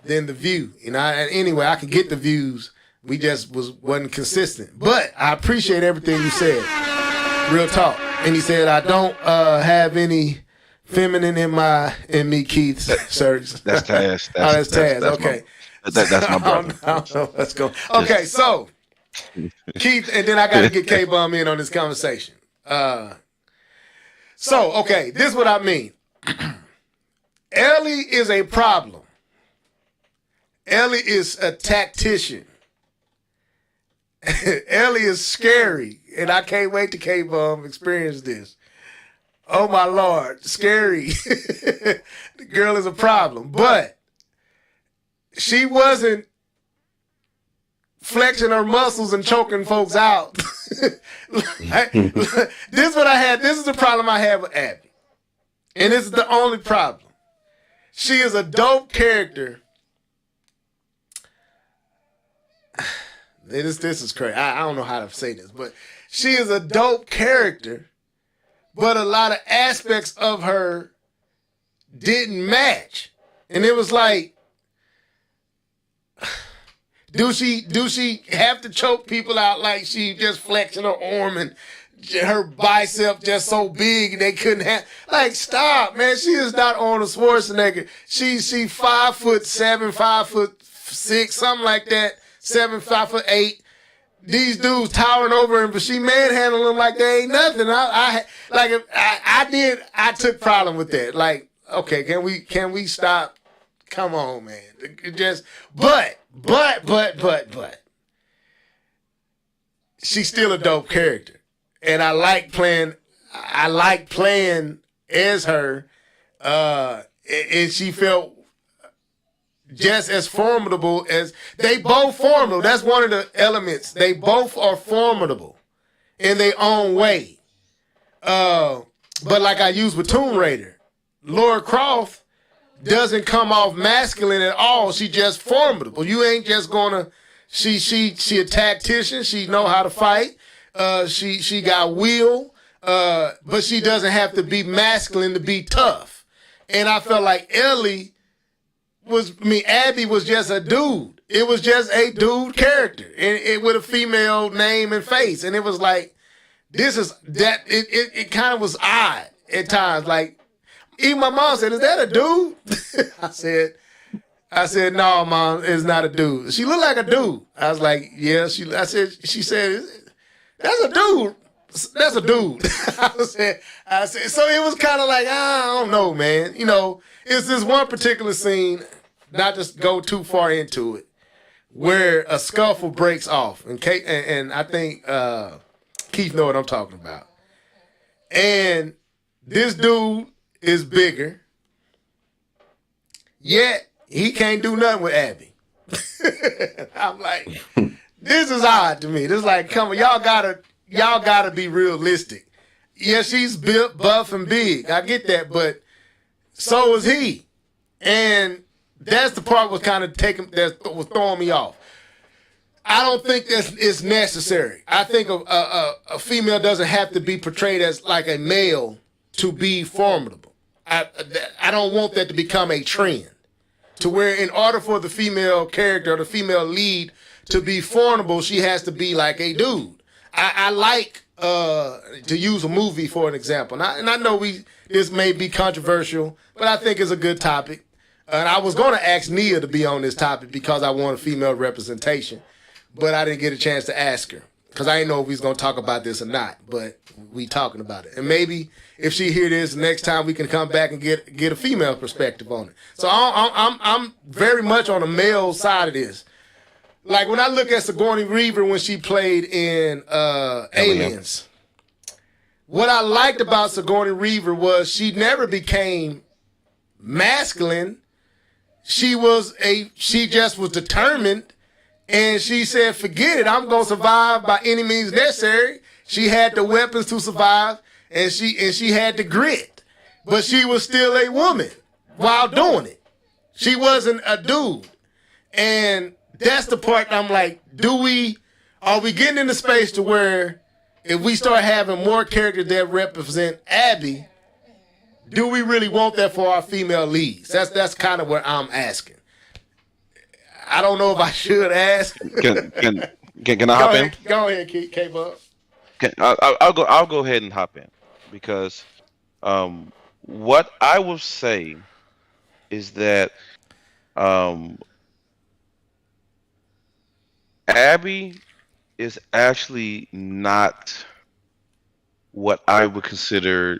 than the view. You know. And anyway, I could get the views. We just wasn't consistent. But I appreciate everything you said. Real talk. And he said, I don't have any feminine in me, Keith. Sir. That's Taz. That's Taz. Okay. That's my brother. Let's go. Okay, so Keith, and then I got to get K-Bum in on this conversation. So, okay, this is what I mean. Ellie is a problem. Ellie is a tactician. Ellie is scary, and I can't wait to K-Bum experience this. Oh, my Lord, scary. The girl is a problem, but she wasn't flexing her muscles and choking folks out. This is what I had. This is the problem I have with Abby. And this is the only problem. She is a dope character. This is crazy. I don't know how to say this, but she is a dope character, but a lot of aspects of her didn't match. And it was like, do she have to choke people out like she just flexing her arm and her bicep just so big they couldn't have? Like, stop, man. She is not Arnold Schwarzenegger. She 5'7", 5'6", something like that. 5'8". These dudes towering over him, but she manhandling them like they ain't nothing. I took problem with that. Like, okay, can we stop? Come on, man. But she's still a dope character, and I like playing as her, and she felt just as formidable as they both formidable. That's one of the elements. They both are formidable in their own way. But like I used with Tomb Raider, Lara Croft doesn't come off masculine at all. She just formidable. You ain't just gonna. She a tactician. She know how to fight. She got will. But she doesn't have to be masculine to be tough. And I felt like Abby was just a dude. It was just a dude character, and with a female name and face. And it was like, it kind of was odd at times. Like, even my mom said, "Is that a dude?" I said, "No, Mom, it's not a dude." She looked like a dude. I was like, "Yeah." She said, "That's a dude. That's a dude." I said. So it was kind of like, I don't know, man. You know, it's this one particular scene, not just go too far into it, where a scuffle breaks off, and I think Keith know what I'm talking about. And this dude is bigger, yet he can't do nothing with Abby. I'm like, this is odd to me. This is like, come on, y'all gotta be realistic. Yeah, she's built, buff, and big. I get that, but so is he. And that's the part was kind of that was throwing me off. I don't think it's necessary. I think a female doesn't have to be portrayed as like a male to be formidable. I don't want that to become a trend to where in order for the female character or the female lead to be formidable, she has to be like a dude. I like to use a movie for an example. And I know this may be controversial, but I think it's a good topic. And I was going to ask Nia to be on this topic because I want a female representation. But I didn't get a chance to ask her because I didn't know if we was going to talk about this or not. But we talking about it. And maybe if she hear this next time, we can come back and get a female perspective on it. So I'm very much on the male side of this. Like when I look at Sigourney Weaver when she played in Aliens, what I liked about Sigourney Weaver was she never became masculine. She just was determined. And she said, forget it, I'm going to survive by any means necessary. She had the weapons to survive, and she had the grit. But she was still a woman while doing it. She wasn't a dude. And that's the part I'm like, are we getting into space to where if we start having more characters that represent Abby, do we really want that for our female leads? That's kind of what I'm asking. I don't know if I should ask. Can I hop in? Go ahead, K-Bub. I'll go ahead and hop in because what I will say is that Abby is actually not what I would consider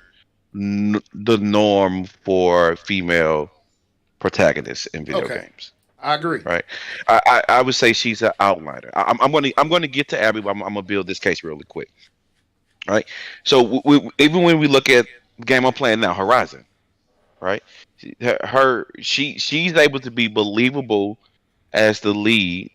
the norm for female protagonists in video games. I agree. Right. I would say she's an outlier. I'm going to get to Abby, but I'm going to build this case really quick. Right. So even when we look at the game I'm playing now, Horizon, right? She's able to be believable as the lead.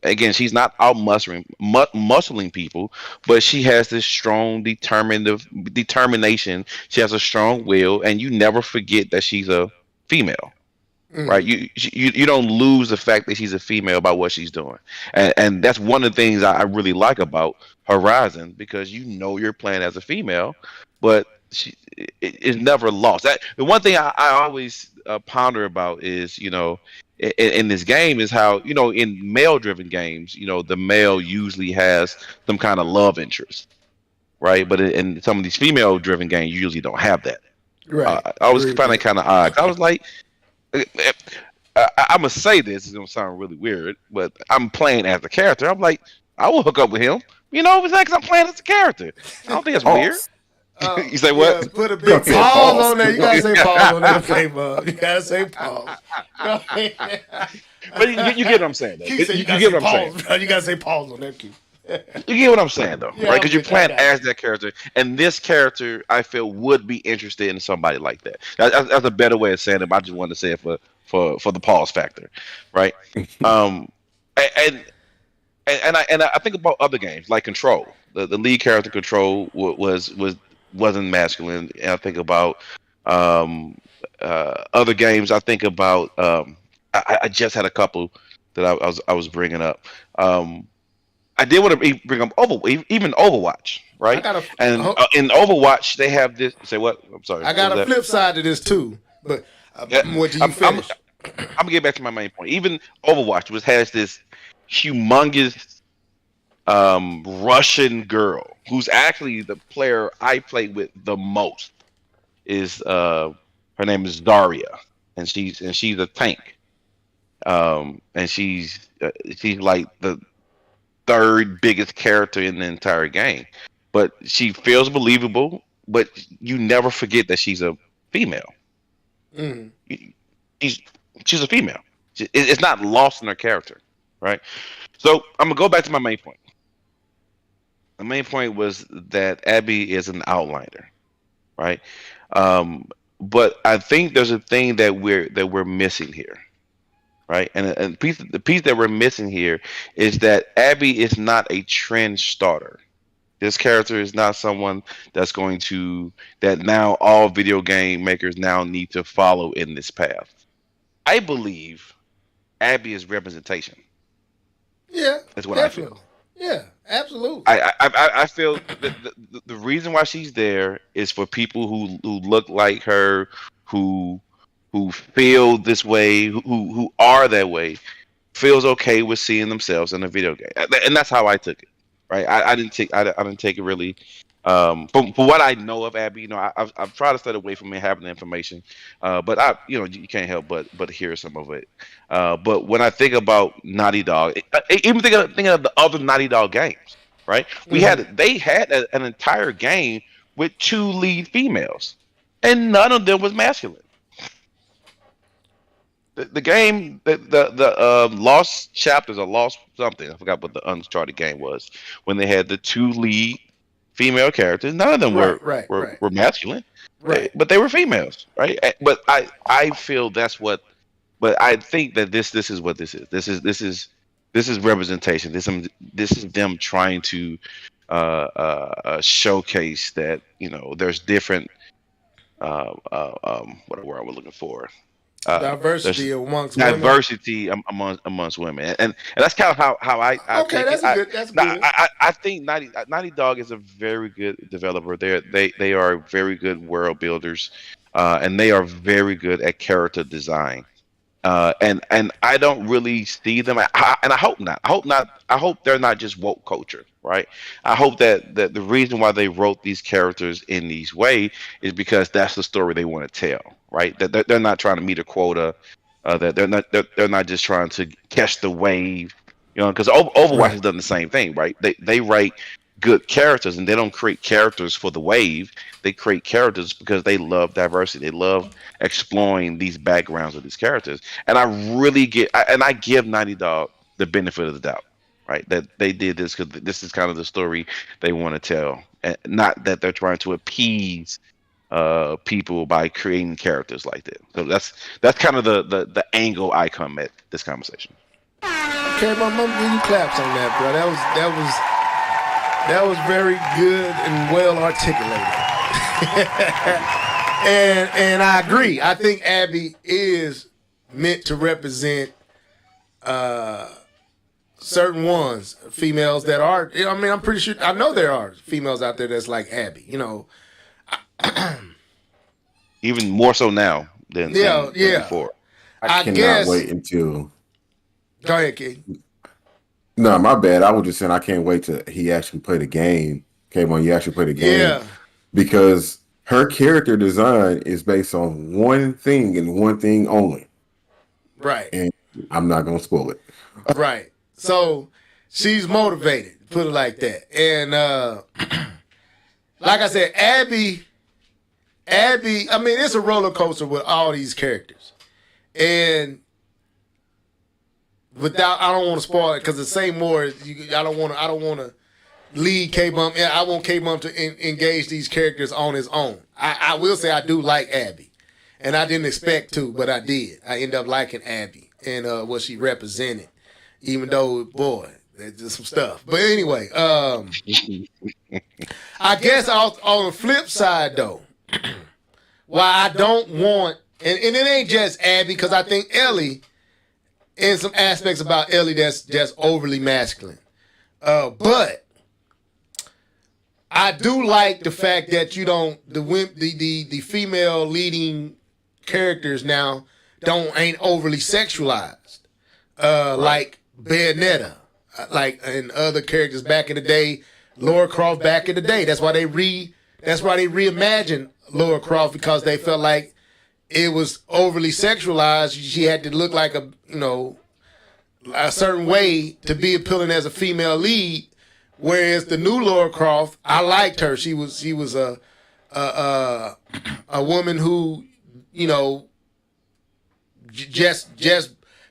Again, she's not out muscling people, but she has this strong determination. She has a strong will, and you never forget that she's a female. Right, you don't lose the fact that she's a female by what she's doing, and that's one of the things I really like about Horizon because you're playing as a female, but it's never lost. The one thing I always ponder about is in this game is how in male-driven games the male usually has some kind of love interest, right? But in some of these female-driven games, you usually don't have that. Right. I was finding it kind of odd. I was like. I'm gonna say this. It's gonna sound really weird, but I'm playing as a character. I'm like, I will hook up with him. Because I'm playing as a character. I don't think it's weird. You say what? Yeah, put a big pause on there. You gotta say pause on that paper. You gotta say pause. But you get what I'm saying, though. You get what I'm saying. You gotta say pause on that, Keith. You get what I'm saying, though, right? Because you're playing as that character, and this character, I feel, would be interested in somebody like that. That's a better way of saying it. But I just wanted to say it for the pause factor, right? And I think about other games like Control. The lead character Control wasn't masculine. And I think about other games. I think about I just had a couple that I was bringing up. I did want to bring up even Overwatch, right? In Overwatch, they have this. Say what? I'm sorry. I got a flip side to this too, but what do you finish? I'm gonna get back to my main point. Even Overwatch, which has this humongous Russian girl who's actually the player I played with the most. Her name is Daria, and she's a tank, and she's like the third biggest character in the entire game, but she feels believable. But you never forget that she's a female. She's a female. It's not lost in her character, right? So I'm gonna go back to my main point. The main point was that Abby is an outliner, right? But I think there's a thing that we're missing here, right? And the piece that we're missing here is that Abby is not a trend starter. This character is not someone that's going to that now all video game makers now need to follow in this path. I believe Abby is representation. Yeah, That's what I feel. definitely. Yeah, absolutely. I feel that the reason why she's there is for people who look like her, who feel this way, who are that way, feels okay with seeing themselves in a video game, and that's how I took it. Right, I didn't take it really. For what I know of Abby, I've tried to stay away from it having the information, but you can't help but hear some of it. But when I think about Naughty Dog, even thinking of the other Naughty Dog games, right? They had an entire game with two lead females, and none of them was masculine. The game, the Lost Chapters or Lost something, I forgot what the Uncharted game was, when they had the two lead female characters. None of them were masculine, Right. but they were females, right? But I feel that's what. But I think that this is what this is. This is representation. This is them trying to showcase that there's different. What word we're looking for? Diversity There's amongst women. diversity amongst women, and that's kind of how I Okay, take that's it. good. That's good. I think Naughty Dog is a very good developer. They are very good world builders, and they are very good at character design. And I don't really see them, and I hope not. I hope not. I hope they're not just woke culture, right? I hope that the reason why they wrote these characters in these way is because that's the story they want to tell, right? That they're not trying to meet a quota. That they're not just trying to catch the wave, because Overwatch has done the same thing, right? They write good characters and they don't create characters for the wave. They create characters because they love diversity. They love exploring these backgrounds of these characters. And I give Naughty Dog the benefit of the doubt, right? That they did this because this is kind of the story they want to tell, and not that they're trying to appease people by creating characters like that. So that's kind of the angle I come at this conversation. Okay, my mom give you claps on that, bro. That was very good and well articulated. and I agree. I think Abby is meant to represent certain ones, females that are. I mean, I'm pretty sure. I know there are females out there that's like Abby. Even more so now than before. I cannot wait until. Go ahead, Key. No, my bad. I was just saying I can't wait till he actually play the game. Okay, when you actually play the game. Yeah. Because her character design is based on one thing and one thing only. Right. And I'm not going to spoil it. Right. So she's motivated, put it like that. And like I said, Abby, I mean, it's a roller coaster with all these characters. And I don't want to spoil it because the same more. I don't want to lead K-Bump. I want K-Bump to engage these characters on his own. I will say I do like Abby, and I didn't expect to, but I did. I ended up liking Abby and what she represented, even though, boy, there's just some stuff. But anyway, I guess on the flip side though, why I don't want, and it ain't just Abby, because I think Ellie. And some aspects about Ellie that's just overly masculine. But I do like the fact that the female leading characters now ain't overly sexualized. Like Bayonetta, and other characters back in the day, Lara Croft back in the day. That's why they reimagined Lara Croft, because they felt like it was overly sexualized. She had to look like a certain way to be appealing as a female lead. Whereas the new Lara Croft, I liked her. She was a woman who, just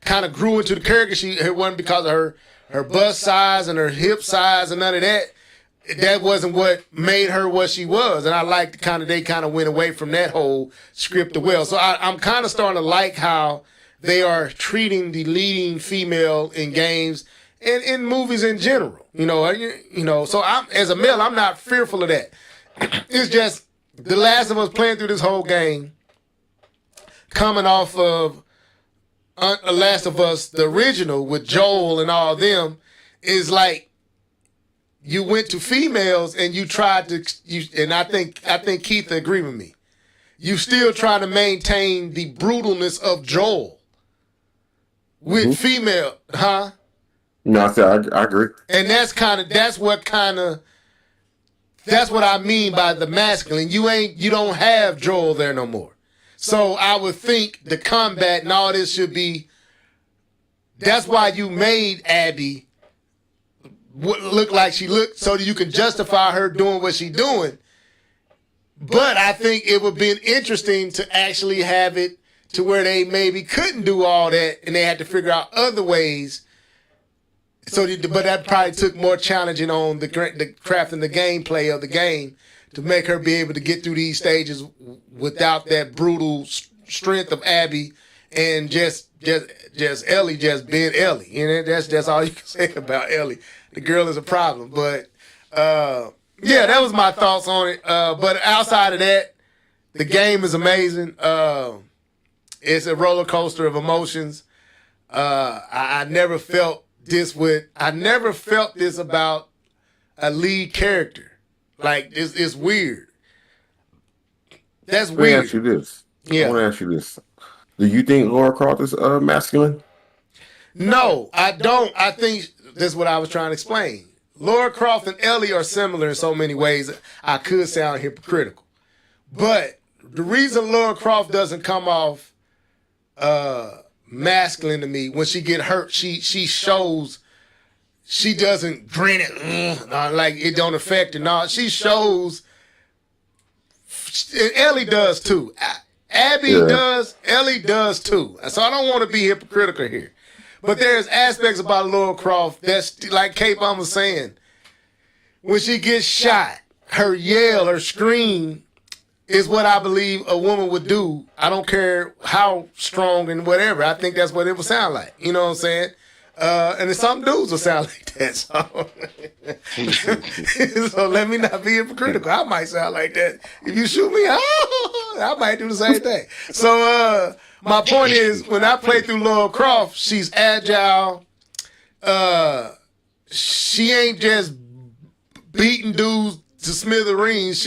kind of grew into the character. It wasn't because of her bust size and her hip size and none of that. That wasn't what made her what she was, and I liked they kind of went away from that whole script as well. So I'm kind of starting to like how they are treating the leading female in games and in movies in general. So I'm, as a male, I'm not fearful of that. It's just The Last of Us, playing through this whole game, coming off of Last of Us, the original with Joel and all them, is like you went to females and you tried to, and I think Keith agreed with me. You still trying to maintain the brutalness of Joel with female, huh? No, I agree. And that's what I mean by the masculine. You don't have Joel there no more. So I would think the combat and all this should be, that's why you made Abby look like she looked, so that you can justify her doing what she's doing. But I think it would be interesting to actually have it to where they maybe couldn't do all that and they had to figure out other ways. But that probably took more challenging on the crafting the gameplay of the game to make her be able to get through these stages without that brutal strength of Abby and just Ellie just being Ellie. That's all you can say about Ellie. The girl is a problem. But yeah, that was my thoughts on it. But outside of that, the game is amazing. It's a roller coaster of emotions. I never felt this about a lead character. Like, it's weird. That's weird. Let me ask you this. Yeah. I want to ask you this. Do you think Lara Croft is masculine? No, I don't. I think that's what I was trying to explain. Lara Croft and Ellie are similar in so many ways. I could sound hypocritical. But the reason Lara Croft doesn't come off masculine to me, when she get hurt, she shows, she doesn't grin it like it don't affect her. No, she shows, Ellie does too. Abby does, Ellie does too. So I don't want to be hypocritical here. But there's aspects about Lara Croft that's like K-Bomb was saying. When she gets shot, her yell, her scream is what I believe a woman would do. I don't care how strong and whatever. I think that's what it would sound like. You know what I'm saying? And some dudes will sound like that. So let me not be hypocritical. I might sound like that. If you shoot me, I might do the same thing. So my point is, when I play through Lara Croft, she's agile. She ain't just beating dudes to smithereens.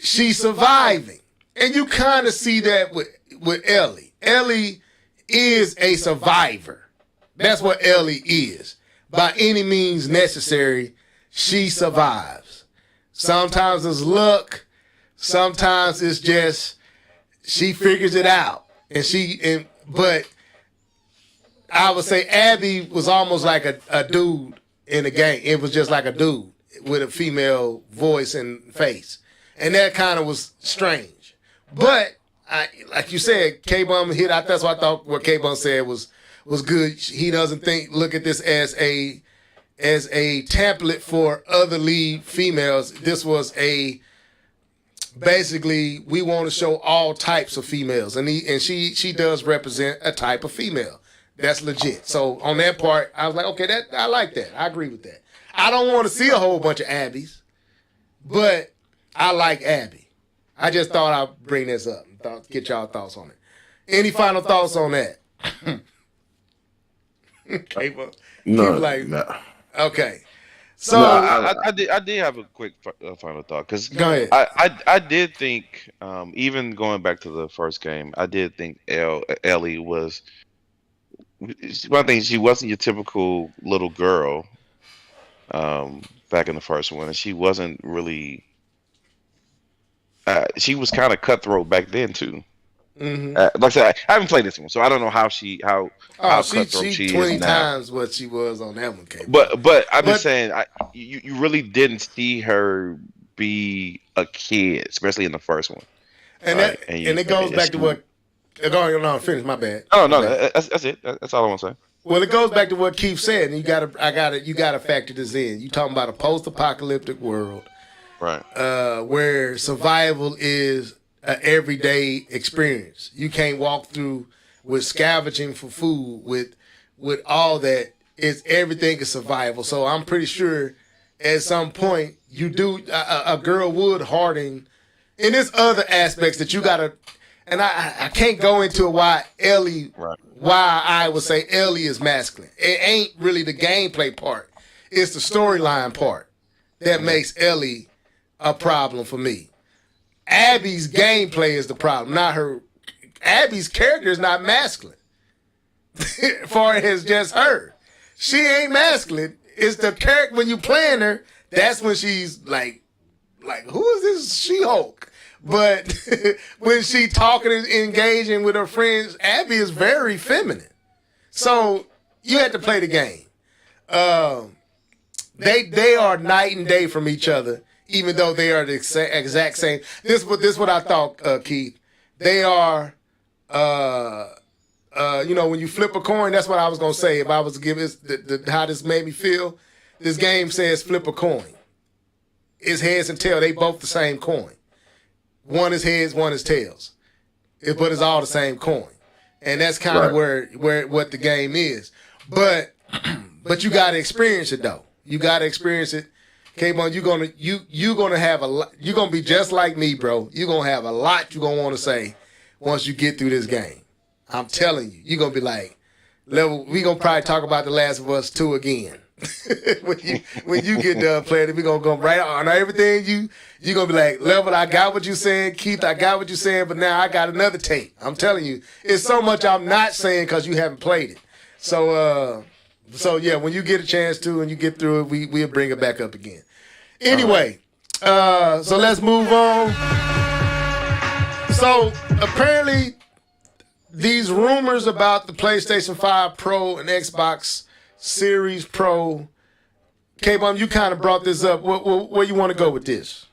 She's surviving. And you kind of see that with Ellie. Ellie is a survivor. That's what Ellie is. By any means necessary, she survives. Sometimes it's luck. Sometimes it's just she figures it out. But I would say Abby was almost like a dude in the game. It was just like a dude with a female voice and face. And that kind of was strange. But like you said, K-Bum hit out. That's what I thought what K-Bum said was good. He doesn't look at this as a template for other lead females. This was basically, we want to show all types of females, and she does represent a type of female. That's legit. So on that part, I was like, okay, I like that. I agree with that. I don't want to see a whole bunch of Abbies, but I like Abby. I just thought I'd bring this up and get y'all thoughts on it. Any final thoughts on that? Okay, well, no. Okay. So I did have a quick final thought, because go ahead. I did think, even going back to the first game, I did think Ellie was, one thing, she wasn't your typical little girl back in the first one, and she wasn't really. She was kind of cutthroat back then too. Mm-hmm. Like I said, I haven't played this one, so I don't know how cutthroat she 20 is now. times what she was on that one. But I'm just saying, you really didn't see her be a kid, especially in the first one. And it goes back to what. No, finish. My bad. Oh no, that's it. That's all I want to say. Well, it goes back to what Keith said, and you gotta factor this in. You talking about a post-apocalyptic world, right? Where survival is an everyday experience. You can't walk through with scavenging for food, with all that. It's everything is survival. So I'm pretty sure at some point you do a girl would harden. And there's other aspects that you gotta, and I can't go into why Ellie, why I would say Ellie is masculine. It ain't really the gameplay part. It's the storyline part that makes Ellie a problem for me. Abby's gameplay is the problem, not her. Abby's character is not masculine. Far as just her. She ain't masculine. It's the character when you playing her, that's when she's like who is this She-Hulk? But when she talking and engaging with her friends, Abby is very feminine. So you have to play the game. They are night and day from each other, even though they are the exact same. This what I thought, Keith. They are, when you flip a coin, that's what I was gonna say. If I was to give this how this made me feel, this game says flip a coin. It's heads and tails. They both the same coin. One is heads, one is tails. But it's all the same coin. And that's kind of where what the game is. But you gotta experience it though. You gotta experience it. K-Bone, you're gonna have a lot. You're gonna be just like me, bro. You're gonna have a lot you're gonna want to say once you get through this game. I'm telling you, you're gonna be like, we gonna probably talk about The Last of Us 2 again. when you get done playing it, we gonna go right on everything you gonna be like, Level, I got what you saying, Keith, I got what you saying, but now I got another tape. I'm telling you, it's so much I'm not saying because you haven't played it. So yeah, when you get a chance to and you get through it, we'll bring it back up again. Anyway, so let's move on. So apparently these rumors about the PlayStation 5 Pro and Xbox Series Pro, K-Bomb, you kind of brought this up. Where you want to go with this?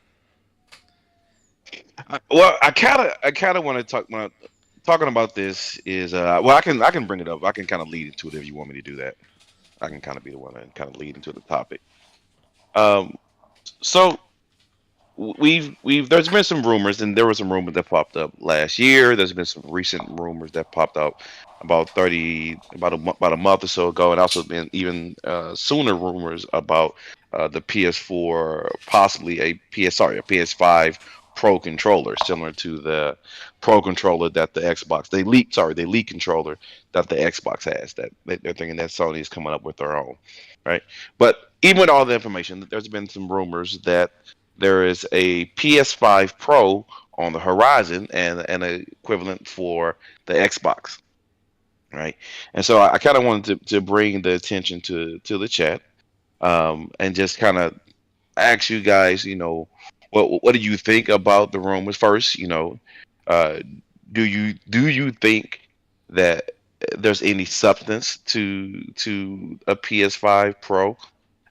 Well, I kind of want to talk about talking about this is I can bring it up. I can kind of lead into it if you want me to do that. I can kind of be the one that kind of lead into the topic. So there's been some rumors, and there was some rumors that popped up last year. There's been some recent rumors that popped up about a month or so ago, and also been even sooner rumors about the PS4, possibly a PS5 Pro controller, similar to the Pro controller that the leaked controller that the Xbox has. That they're thinking that Sony is coming up with their own, right? But even with all the information, there's been some rumors that there is a PS5 Pro on the horizon and an equivalent for the Xbox, right? And so I kind of wanted to bring the attention to the chat, and just kind of ask you guys, what do you think about the rumors first? Do you think that there's any substance to a PS5 Pro?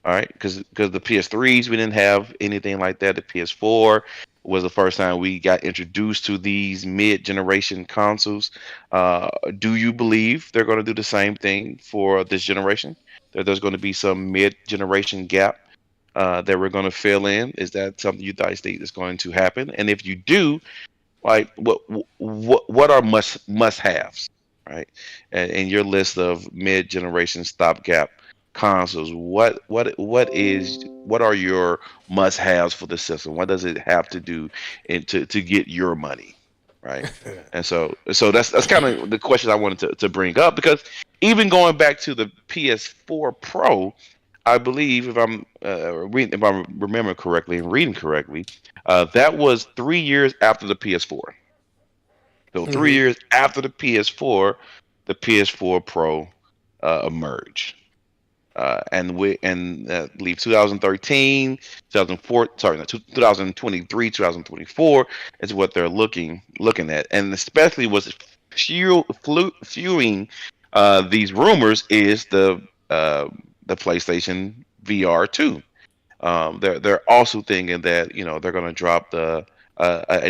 All right, because the PS3s, we didn't have anything like that. The PS4 was the first time we got introduced to these mid-generation consoles. Do you believe they're going to do the same thing for this generation? That there's going to be some mid-generation gap that we're going to fill in? Is that something you guys think is going to happen? And if you do, like, what are must-haves, right? And in your list of mid-generation stopgap consoles, what are your must-haves for the system? What does it have to do to get your money, right? And so that's kind of the question I wanted to bring up, because even going back to the PS4 Pro, I believe if I'm remembering correctly and reading correctly, that was 3 years after the PS4. So 3 years after the PS4 Pro emerged. And I believe 2013, 2023, 2024 is what they're looking at, and especially what's fueling these rumors is the PlayStation VR 2. They're also thinking that they're going to drop a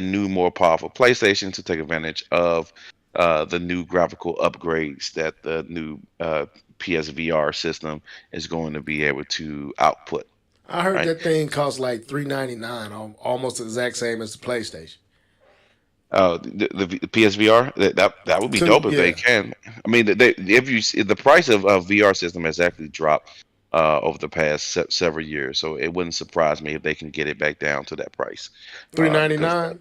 new, more powerful PlayStation to take advantage of the new graphical upgrades that the new PSVR system is going to be able to output. I heard that thing costs like $399, almost the exact same as the PlayStation. The PSVR, that would be dope if they can. I mean, if the price of VR system has actually dropped over the past several years, so it wouldn't surprise me if they can get it back down to that price. $399.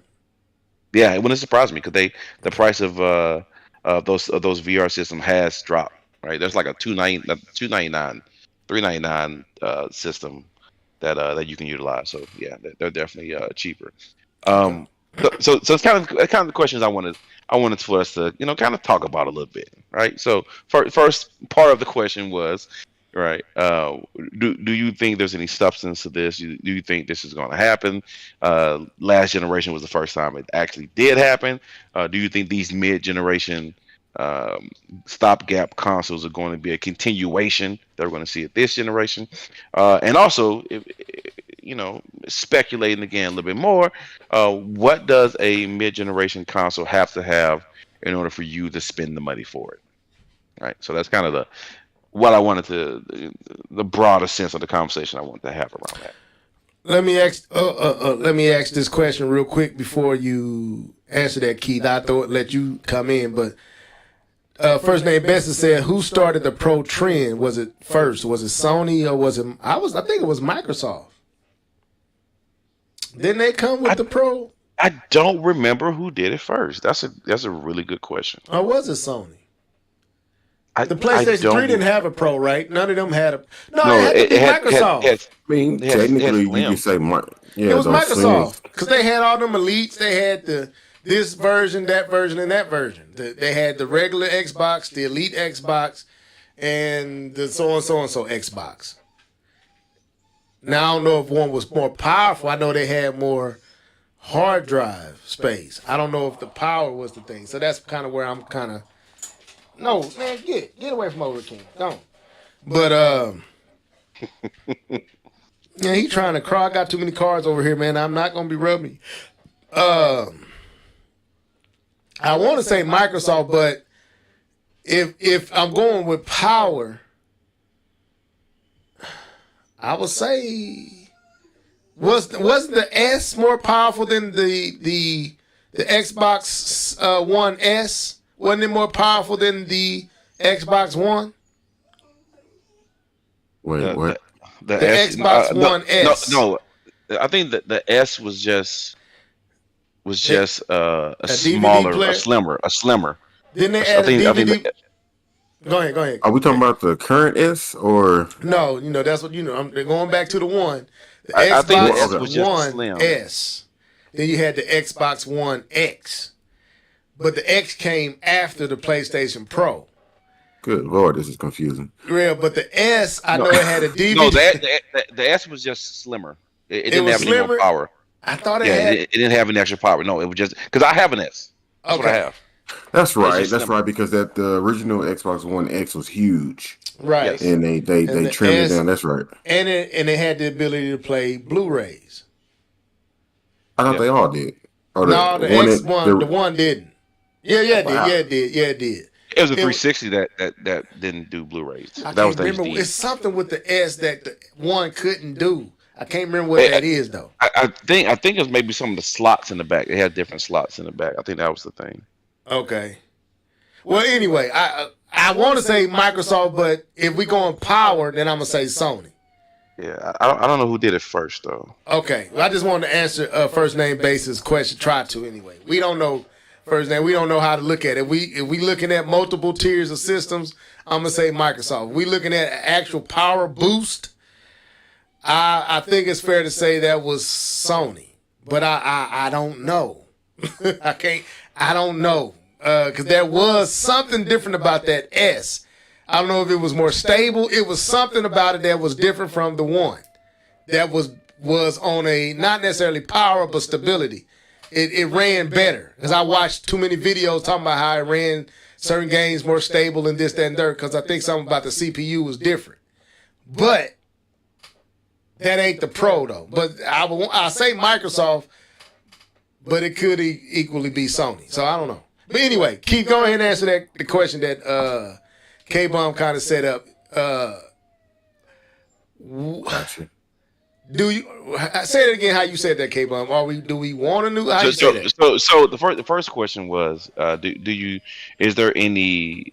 Yeah, it wouldn't surprise me because the price of those VR system has dropped. Right, there's like a $299 system that you can utilize. So yeah, they're definitely cheaper. So it's kind of the questions I wanted for us to kind of talk about a little bit, right? So first part of the question was, right, do you think there's any substance to this? Do you think this is going to happen? Last generation was the first time it actually did happen. Do you think these mid-generation stopgap consoles are going to be a continuation that we're going to see at this generation? And also, if, speculating again a little bit more, what does a mid-generation console have to have in order for you to spend the money for it? Right. So that's kind of the broader sense of the conversation I want to have around that. Let me ask this question real quick before you answer that, Keith. I thought let you come in, but first name Bessie said, who started the pro trend? Was it first? Was it Sony or was it? I think it was Microsoft. Didn't they come with the pro? I don't remember who did it first. That's a really good question. Or was it Sony? The PlayStation 3 didn't have a pro, right? None of them had a. No, it had to be Microsoft. I mean, technically, you can say, it was Microsoft because they had all them elites. They had this version, that version, and that version. They had the regular Xbox, the Elite Xbox, and the so and so Xbox. Now I don't know if one was more powerful. I know they had more hard drive space. I don't know if the power was the thing. So that's kind of where I'm kind of. No, man, get away from Over King. Don't. But yeah, he trying to crawl. I got too many cards over here, man. I'm not gonna be rubbing. I want to say Microsoft, but if I'm going with power, I would say wasn't the S more powerful than the Xbox One S? Wasn't it more powerful than the Xbox One? Wait, what? The Xbox One S. No, I think that the S was just a smaller, a slimmer. Didn't they add a DVD? Go ahead. Are we talking about the current S or? No, that's what I'm going back to the one. The I think the S Xbox was just One slim. S. Then you had the Xbox One X. But the X came after the PlayStation Pro. Good Lord, this is confusing. Real, but the S, I know it had a DVD. No, the S was just slimmer. It didn't have any more power. I thought it had. It didn't have any extra power. No, it was just because I have an S. That's what I have. That's right. That's right because the original Xbox One X was huge. Right. Yes. And they trimmed it down. That's right. And it had the ability to play Blu-rays. I thought they all did. Or the one didn't. Yeah, it did. It was a 360 that didn't do Blu-rays. That was the HD. It's something with the S that the one couldn't do. I can't remember what that is though. I think it was maybe some of the slots in the back. They had different slots in the back. I think that was the thing. Okay. Well, anyway, I want to say Microsoft, but if we go on power, then I'm gonna say Sony. Yeah, I don't know who did it first though. Okay, well, I just wanted to answer first name basis question. Try to anyway. We don't know. First name, we don't know how to look at it. If we looking at multiple tiers of systems, I'm gonna say Microsoft. If we looking at actual power boost, I think it's fair to say that was Sony. But I don't know. I don't know. Because there was something different about that S. I don't know if it was more stable. It was something about it that was different from the one. That was on a not necessarily power but stability. It ran better because I watched too many videos talking about how it ran certain games more stable and this, that, and that because I think something about the CPU was different. But that ain't the Pro though. But I say Microsoft, but it could equally be Sony. So I don't know. But anyway, Keith, go ahead and answer the question that K-Bomb kind of set up. Gotcha. Do you say it again? How you said that, K-Bum? Do we want a new? How you say that? So the first question was, do you is there anything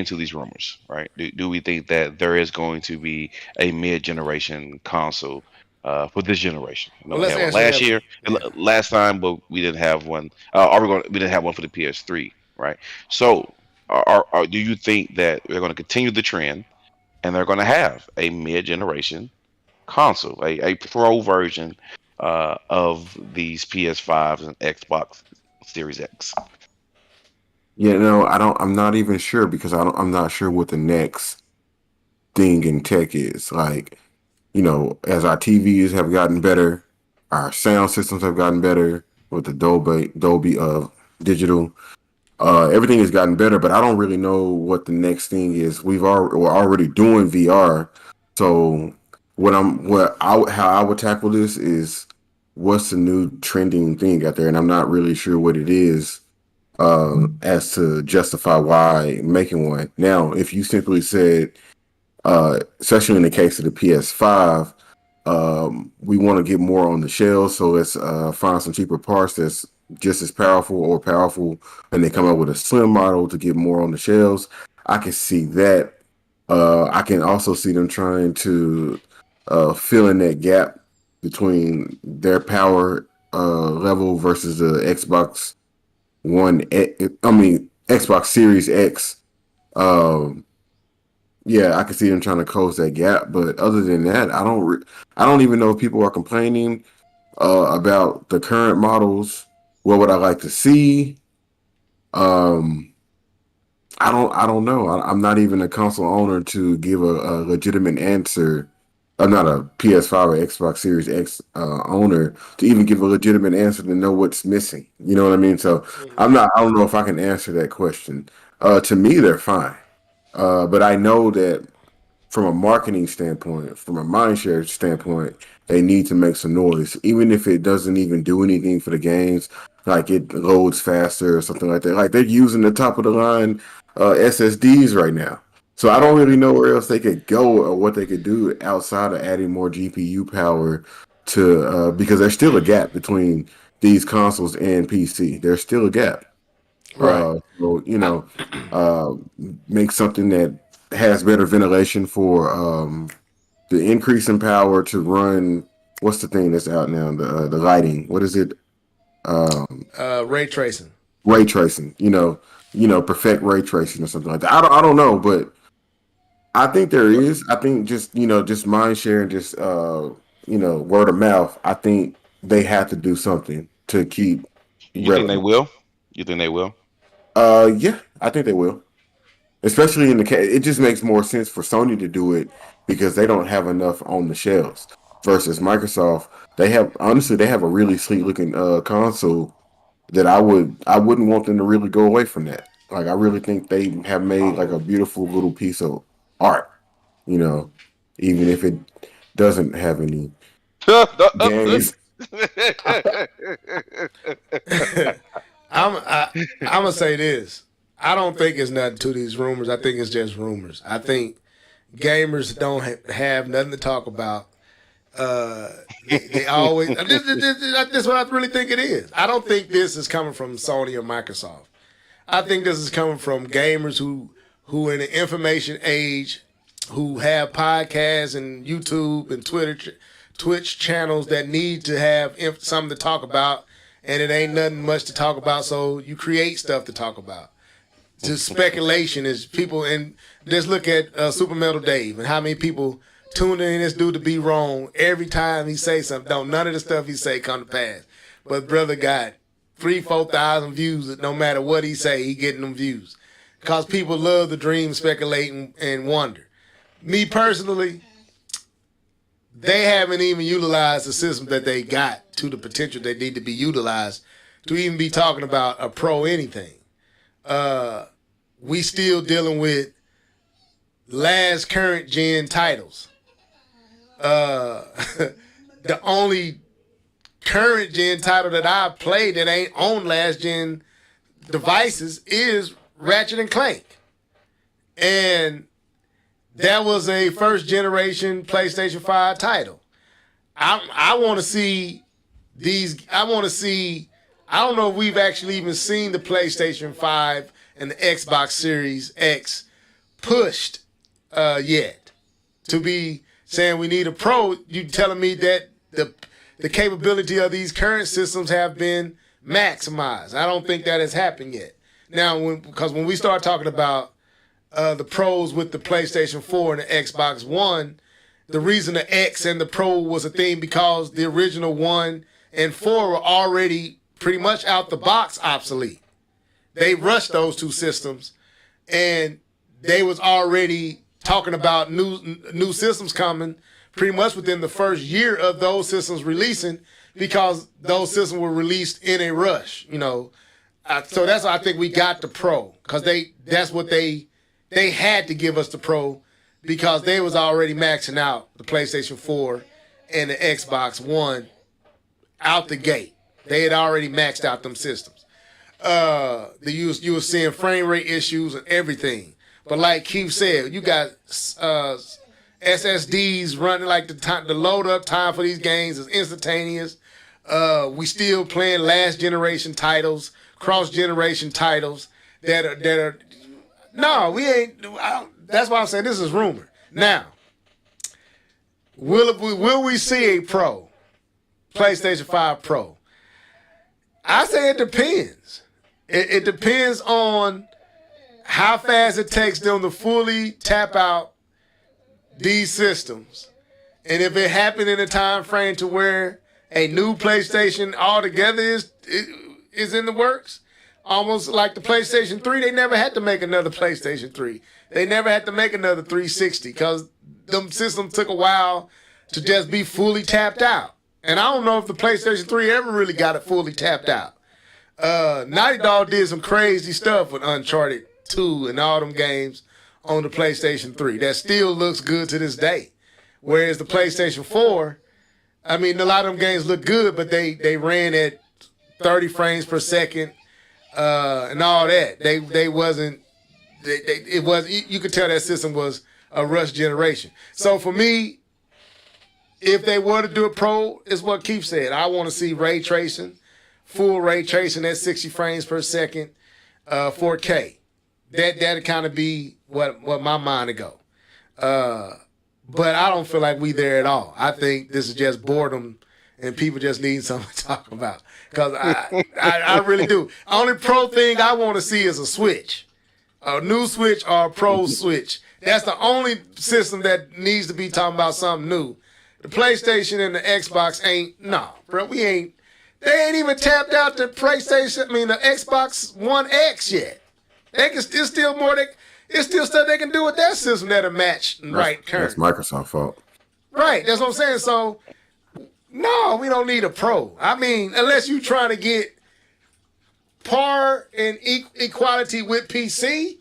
to these rumors, right? Do we think that there is going to be a mid-generation console for this generation? You know, Well, we let's had one answer last that year, one. Yeah. last time, but we didn't have one. We didn't have one for the PS3, right? So, do you think that they're going to continue the trend and they're going to have a mid-generation console, a pro version of these PS5s and Xbox Series X? Yeah, no, I don't. I'm not even sure because I'm not sure what the next thing in tech is. Like, as our TVs have gotten better, our sound systems have gotten better with the Dolby digital. Everything has gotten better, but I don't really know what the next thing is. We're already doing VR, so how I would tackle this is what's the new trending thing out there, and I'm not really sure what it is as to justify why making one. Now, if you simply said, especially in the case of the PS5, we want to get more on the shelves, so let's find some cheaper parts that's just as powerful or powerful, and they come up with a slim model to get more on the shelves. I can see that. I can also see them trying to fill in that gap between their power level versus the Xbox One. Xbox Series X. Yeah, I can see them trying to close that gap. But other than that, I don't even know if people are complaining about the current models. What would I like to see? I don't know. I'm not even a console owner to give a legitimate answer. I'm not a PS5 or Xbox Series X owner to even give a legitimate answer to know what's missing. You know what I mean? So I don't know if I can answer that question. To me, they're fine. But I know that from a marketing standpoint, from a mindshare standpoint, they need to make some noise, even if it doesn't even do anything for the games, like it loads faster or something like that. Like they're using the top of the line SSDs right now. So I don't really know where else they could go or what they could do outside of adding more GPU power to because there's still a gap between these consoles and PC. There's still a gap. Right. So, make something that has better ventilation for the increase in power to run. What's the thing that's out now? The lighting. What is it? Ray tracing. Ray tracing. Perfect ray tracing or something like that. I don't know, but I think there is. I think just mind sharing, just word of mouth. I think they have to do something to keep You think they relevant. will? You think they will? Yeah, I think they will. Especially in the case, it just makes more sense for Sony to do it because they don't have enough on the shelves. Versus Microsoft, they have a really sleek looking console that I wouldn't want them to really go away from that. Like I really think they have made like a beautiful little piece of art, you know, even if it doesn't have any games. I'm gonna say this. I don't think it's nothing to these rumors. I think it's just rumors. I think gamers don't have nothing to talk about. They always this is what I really think it is. I don't think this is coming from Sony or Microsoft. I think this is coming from gamers who in the information age, who have podcasts and YouTube and Twitch channels that need to have something to talk about, and it ain't nothing much to talk about, so you create stuff to talk about. Just speculation is people, and just look at Super Metal Dave and how many people tune in this dude to be wrong every time he say something. Don't none of the stuff he say come to pass. But brother got 3,000-4,000 views. No matter what he say, he getting them views because people love to dream, speculate, and wonder. Me personally, they haven't even utilized the system that they got to the potential they need to be utilized to even be talking about a pro anything. We still dealing with last current gen titles. The only current gen title that I've played that ain't on last gen devices is Ratchet and Clank. And that was a first generation PlayStation 5 title. I want to see these. I want to see. I don't know if we've actually even seen the PlayStation 5 and the Xbox Series X pushed yet. To be saying we need a Pro, you telling me that the capability of these current systems have been maximized. I don't think that has happened yet. Now, because when we start talking about the Pros with the PlayStation 4 and the Xbox One, the reason the X and the Pro was a thing because the original 1 and 4 were already pretty much out the box obsolete. They rushed those two systems, and they was already talking about new systems coming pretty much within the first year of those systems releasing, because those systems were released in a rush, you know. So that's why I think we got the Pro, because that's what they had to give us the Pro, because they was already maxing out the PlayStation 4 and the Xbox One out the gate. They had already maxed out them systems. You were seeing frame rate issues and everything. But like Keith said, you got SSDs running like the load up time for these games is instantaneous. We still playing last generation titles, cross generation titles that are. No, we ain't. That's why I'm saying this is rumor. Now, will we see a Pro, PlayStation 5 Pro? I say it depends. It depends on how fast it takes them to fully tap out these systems, and if it happened in a time frame to where a new PlayStation altogether is in the works, almost like the PlayStation 3. They never had to make another PlayStation 3. They never had to make another 360 because them systems took a while to just be fully tapped out. And I don't know if the PlayStation 3 ever really got it fully tapped out. Naughty Dog did some crazy stuff with Uncharted 2 and all them games on the PlayStation 3 that still looks good to this day. Whereas the PlayStation 4, I mean, a lot of them games look good, but they ran at 30 frames per second and all that. It was you could tell that system was a rush generation. So for me, if they were to do a Pro, is what Keith said. I want to see ray tracing, full ray tracing at 60 frames per second, 4K. That'd kind of be what my mind would go. But I don't feel like we there at all. I think this is just boredom and people just need something to talk about. Because I really do. Only Pro thing I want to see is a Switch. A new Switch or a Pro Switch. That's the only system that needs to be talking about something new. The PlayStation and the Xbox they ain't even tapped out the the Xbox One X yet. It's still stuff they can do with that system that'll match right current. That's Microsoft's fault. Right, that's what I'm saying. So, no, we don't need a Pro. I mean, unless you're trying to get par and equality with PC,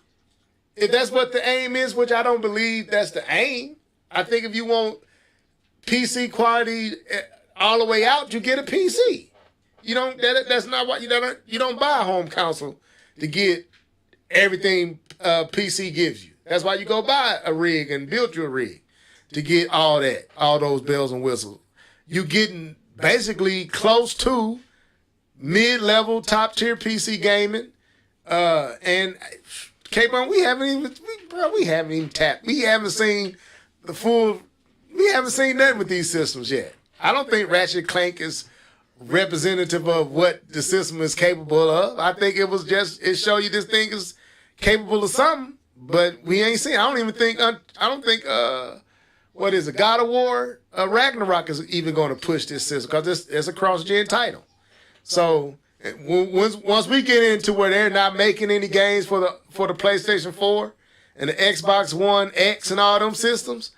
if that's what the aim is, which I don't believe that's the aim. I think if you want PC quality all the way out, you get a PC. You don't. That's not what you don't buy a home console to get everything PC gives you. That's why you go buy a rig and build you a rig to get all those bells and whistles. You getting basically close to mid-level, top-tier PC gaming, and K-Bone, we haven't even tapped. We haven't seen nothing with these systems yet. I don't think Ratchet and Clank is representative of what the system is capable of. I think it show you this thing is capable of something, but we ain't seen. I don't think what is it, God of War, Ragnarok is even going to push this system because it's a cross-gen title. So once we get into where they're not making any games for the PlayStation 4 and the Xbox One X and all them systems,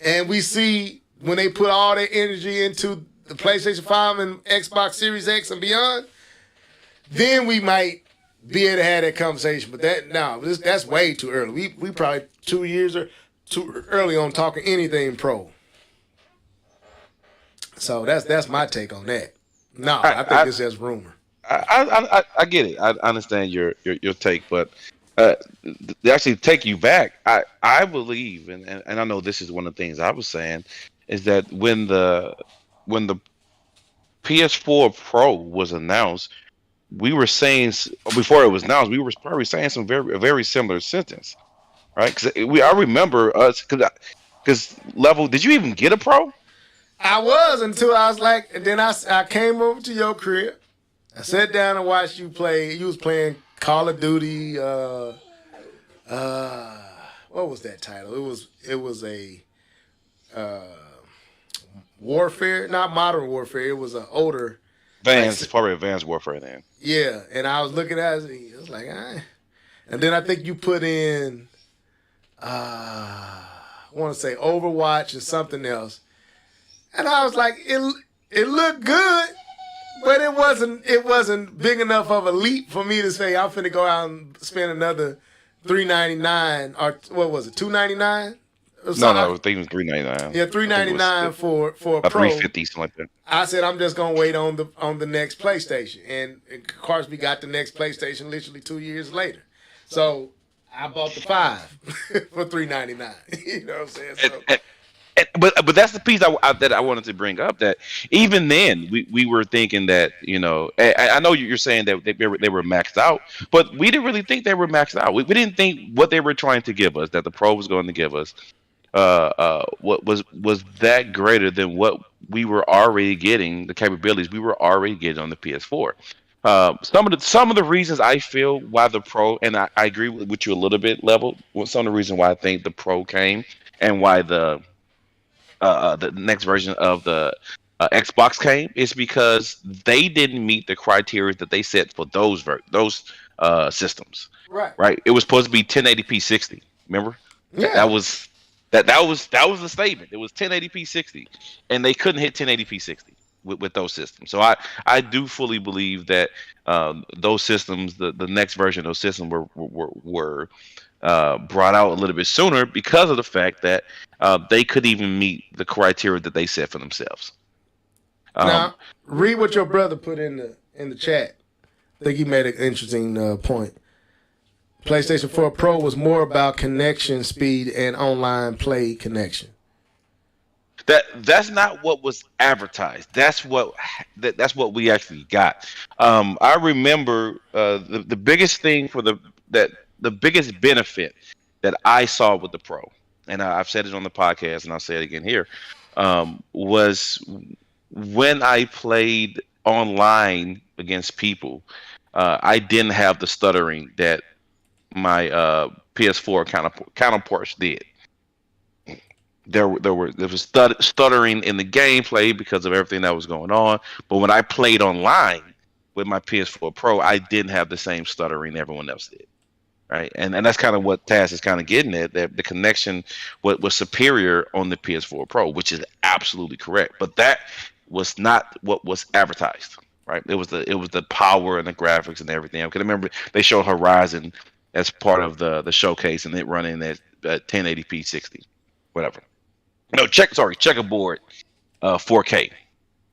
and we see when they put all their energy into the PlayStation 5 and Xbox Series X and beyond, then we might be able to have that conversation. But that's way too early. We probably 2 years or too early on talking anything Pro. So that's my take on that. No, I think it's just rumor. I get it. I understand your take, but they actually take you back. I believe, and I know this is one of the things I was saying, is that when the when the PS4 Pro was announced, we were saying before it was announced, we were probably saying some very very similar sentence, right? Because I remember us because level. Did you even get a Pro? I was until I was like, and then I came over to your crib. I sat down and watched you play. You was playing Call of Duty. What was that title? It was a Warfare, not Modern Warfare. It was an older. Advanced, probably Advanced Warfare then. Yeah, and I was looking at it. I was like, and then I think you put in, I want to say Overwatch and something else, and I was like, it looked good, but it wasn't big enough of a leap for me to say I'm finna go out and spend another $3.99 or what was it, $2.99? No, I think it was $3.99. Yeah, $3.99 for a about Pro. $3.50, something like that. I said I'm just gonna wait on the next PlayStation, and of course we got the next PlayStation literally 2 years later. So I bought the 5 for $3.99. You know what I'm saying? So, but that's the piece that I wanted to bring up. That even then we were thinking that I know you're saying that they were maxed out, but we didn't really think they were maxed out. We didn't think what they were trying to give us, that the Pro was going to give us, what was that greater than what we were already getting, the capabilities we were already getting on the PS4. Some of the reasons I feel why the Pro, and I agree with you a little bit, level. Some of the reasons why I think the Pro came and why the next version of the Xbox came is because they didn't meet the criteria that they set for those systems. Right. It was supposed to be 1080p 60. Remember? yeah. That was the statement. It was 1080p 60, and they couldn't hit 1080p 60 with those systems. So I do fully believe that those systems, the next version of those systems, were brought out a little bit sooner because of the fact that they couldn't even meet the criteria that they set for themselves. Now, read what your brother put in the chat. I think he made an interesting point. PlayStation 4 Pro was more about connection speed and online play connection. That's not what was advertised. That's what we actually got. I remember the biggest thing the biggest benefit that I saw with the Pro, and I've said it on the podcast and I'll say it again here, was when I played online against people, I didn't have the stuttering that my PS4 counterparts did. There was stuttering in the gameplay because of everything that was going on, but when I played online with my PS4 Pro, I didn't have the same stuttering everyone else did. Right, and that's kind of what Taz is kind of getting at. That the connection was superior on the PS4 Pro, which is absolutely correct. But that was not what was advertised. Right, it was the power and the graphics and everything. I can remember they showed Horizon as part of the showcase, and it running at 1080p 60, whatever. No, checkerboard 4K.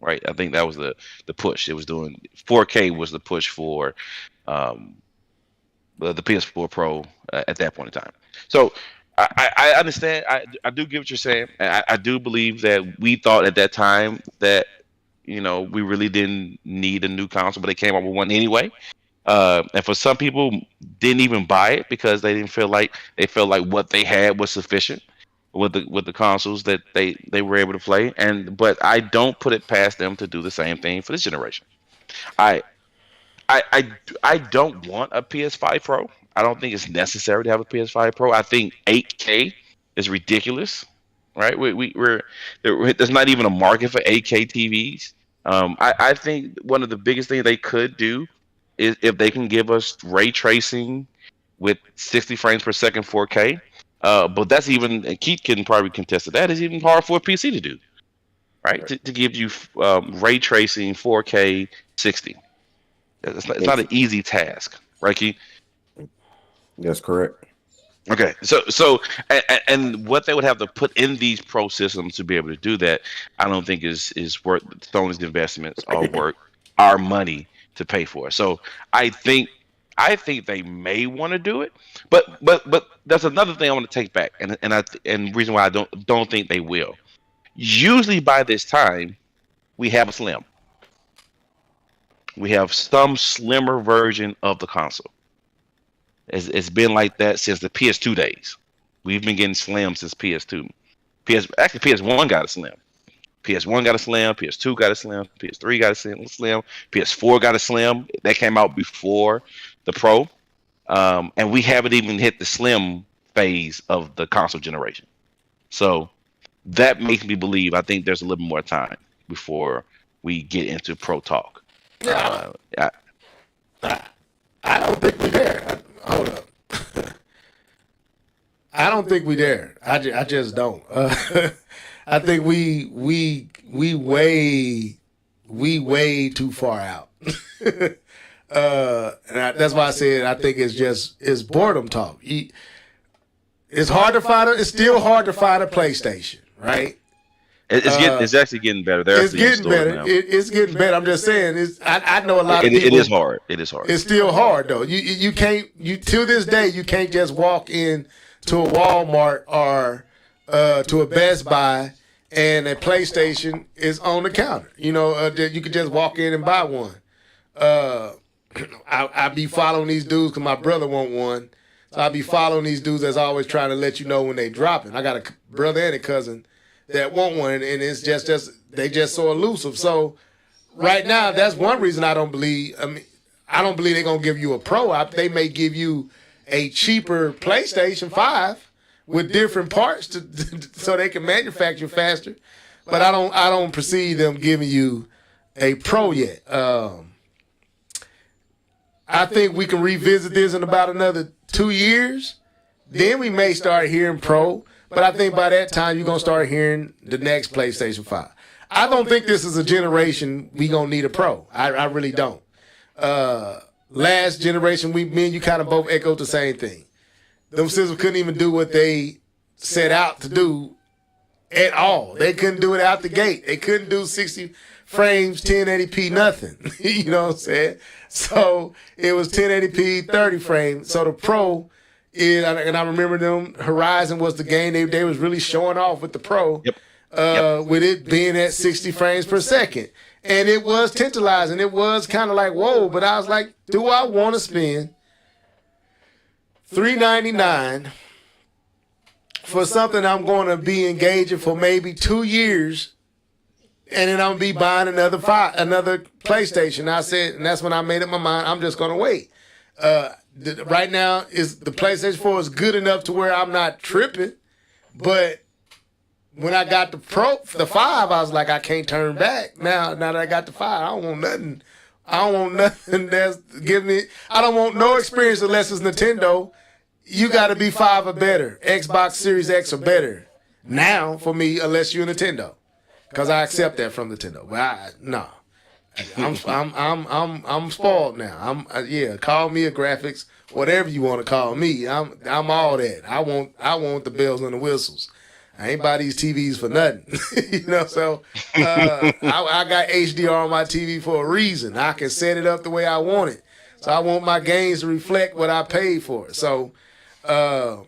Right, I think that was the push. It was doing 4K was the push for the PS4 Pro at that point in time. So I understand. I do get what you're saying. I do believe that we thought at that time that we really didn't need a new console, but they came up with one anyway. And for some people, didn't even buy it because they felt like what they had was sufficient with the consoles that they were able to play. But I don't put it past them to do the same thing for this generation. I don't want a PS5 Pro. I don't think it's necessary to have a PS5 Pro. I think 8K is ridiculous, right? There's not even a market for 8K TVs. I think one of the biggest things they could do is if they can give us ray tracing with 60 frames per second 4K. But that's even, and Keith can probably contest that is even hard for a PC to do, right? To give you ray tracing 4K 60. It's not an easy task, right, Keith? That's correct. Okay, so and what they would have to put in these Pro systems to be able to do that, I don't think is worth Sony's investments or worth our money to pay for. So I think they may want to do it, but that's another thing I want to take back, and reason why I don't think they will. Usually by this time, we have a slim. We have some slimmer version of the console. It's been like that since the PS2 days. We've been getting slim since PS2. Actually, PS1 got a slim. PS1 got a slim. PS2 got a slim. PS3 got a slim. PS4 got a slim. That came out before the Pro. And we haven't even hit the slim phase of the console generation. So that makes me believe I think there's a little more time before we get into Pro talk. I don't think we're there. Hold up. I don't think we're there. I just don't. I think we way too far out. And that's why I said I think it's boredom talk. It's hard to find. It's still hard to find a PlayStation, right? It's actually getting better. It's getting better. It's getting better. I'm just saying. I know a lot of people. It is hard. It is hard. It's still hard though. You can't. To this day you can't just walk in to a Walmart or to a Best Buy and a PlayStation is on the counter. You could just walk in and buy one. I be following these dudes because my brother want one. So I be following these dudes that's always trying to let you know when they dropping. I got a brother and a cousin that want one, and it's just they just so elusive. So right now, that's one reason I don't believe. I don't believe they're gonna give you a Pro. They may give you a cheaper PlayStation 5 with different parts so they can manufacture faster. But I don't perceive them giving you a Pro yet. I think we can revisit this in about another 2 years. Then we may start hearing Pro. But I think by that time, you're going to start hearing the next PlayStation 5. I don't think this is a generation we going to need a Pro. I really don't. Last generation, me and you kind of both echoed the same thing. Them systems couldn't even do what they set out to do at all. They couldn't do it out the gate. They couldn't do 60 frames, 1080p, nothing. You know what I'm saying? So it was 1080p, 30 frames. So the Pro... and I remember them. Horizon was the game they was really showing off with the Pro. Yep. With it being at 60 frames per second, and it was tantalizing. It was kind of like whoa, but I was like, do I want to spend $399 for something I'm going to be engaging for maybe 2 years, and then I'm gonna be buying another PlayStation? I said, and that's when I made up my mind. I'm just gonna wait. Right now, is the PlayStation 4 is good enough to where I'm not tripping, but when I got the 5, I was like, I can't turn back. Now that I got the 5, I don't want nothing. I don't want nothing that's giving me. I don't want no experience unless it's Nintendo. You got to be 5 or better. Xbox Series X or better now for me, unless you're Nintendo, because I accept that from Nintendo. But no. I'm spoiled now. Call me a graphics, whatever you want to call me. I'm all that. I want the bells and the whistles. I ain't buy these TVs for nothing. So I got HDR on my TV for a reason. I can set it up the way I want it. So I want my games to reflect what I paid for it. So there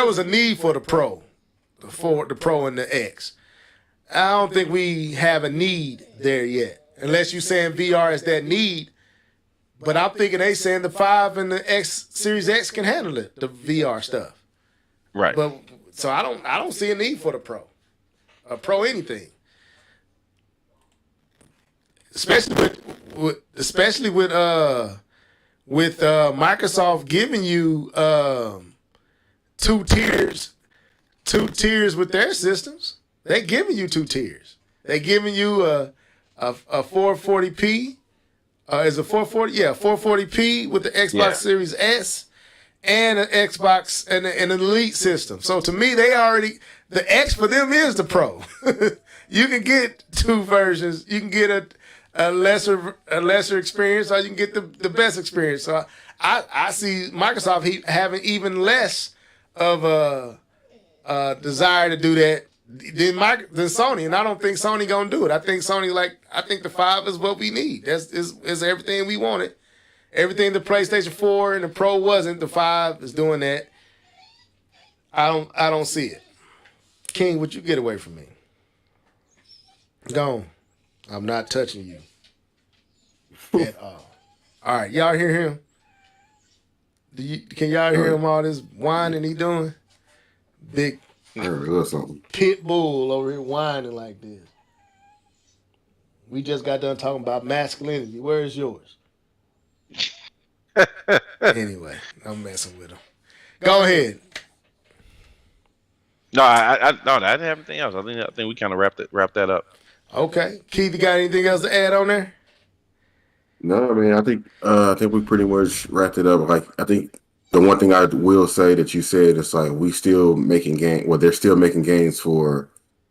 was a need for the Pro, for the Pro and the X. I don't think we have a need there yet, unless you're saying VR is that need. But I'm thinking they saying the 5 and the X Series X can handle it, the VR stuff. Right. But so I don't see a need for the Pro, a Pro anything. Especially with Microsoft giving you 2 tiers with their systems. They giving you 2 tiers. They giving you a 440p. Is it 440? Yeah, 440p with the Xbox Series S and an Xbox and an Elite system. So to me, the X for them is the Pro. You can get 2 versions. You can get a lesser experience, or you can get the best experience. So I see Microsoft having even less of a desire to do that than Sony, and I don't think Sony gonna do it. I think the 5 is what we need. Is everything we wanted. Everything the PlayStation 4 and the Pro wasn't. The 5 is doing that. I don't see it. King, would you get away from me? Gone. I'm not touching you at all. All right, y'all hear him? Can y'all hear him? All this whining he doing? Big I heard a little something. pit bull over here whining like this. We just got done talking about masculinity. Where is yours? Anyway, I'm messing with him. Go ahead. No, I didn't have anything else. I think we kind of wrapped that up. Okay, Keith, you got anything else to add on there? No, I mean, I think we pretty much wrapped it up. Like, I think the one thing I will say that you said is like we still making game. Well, they're still making games for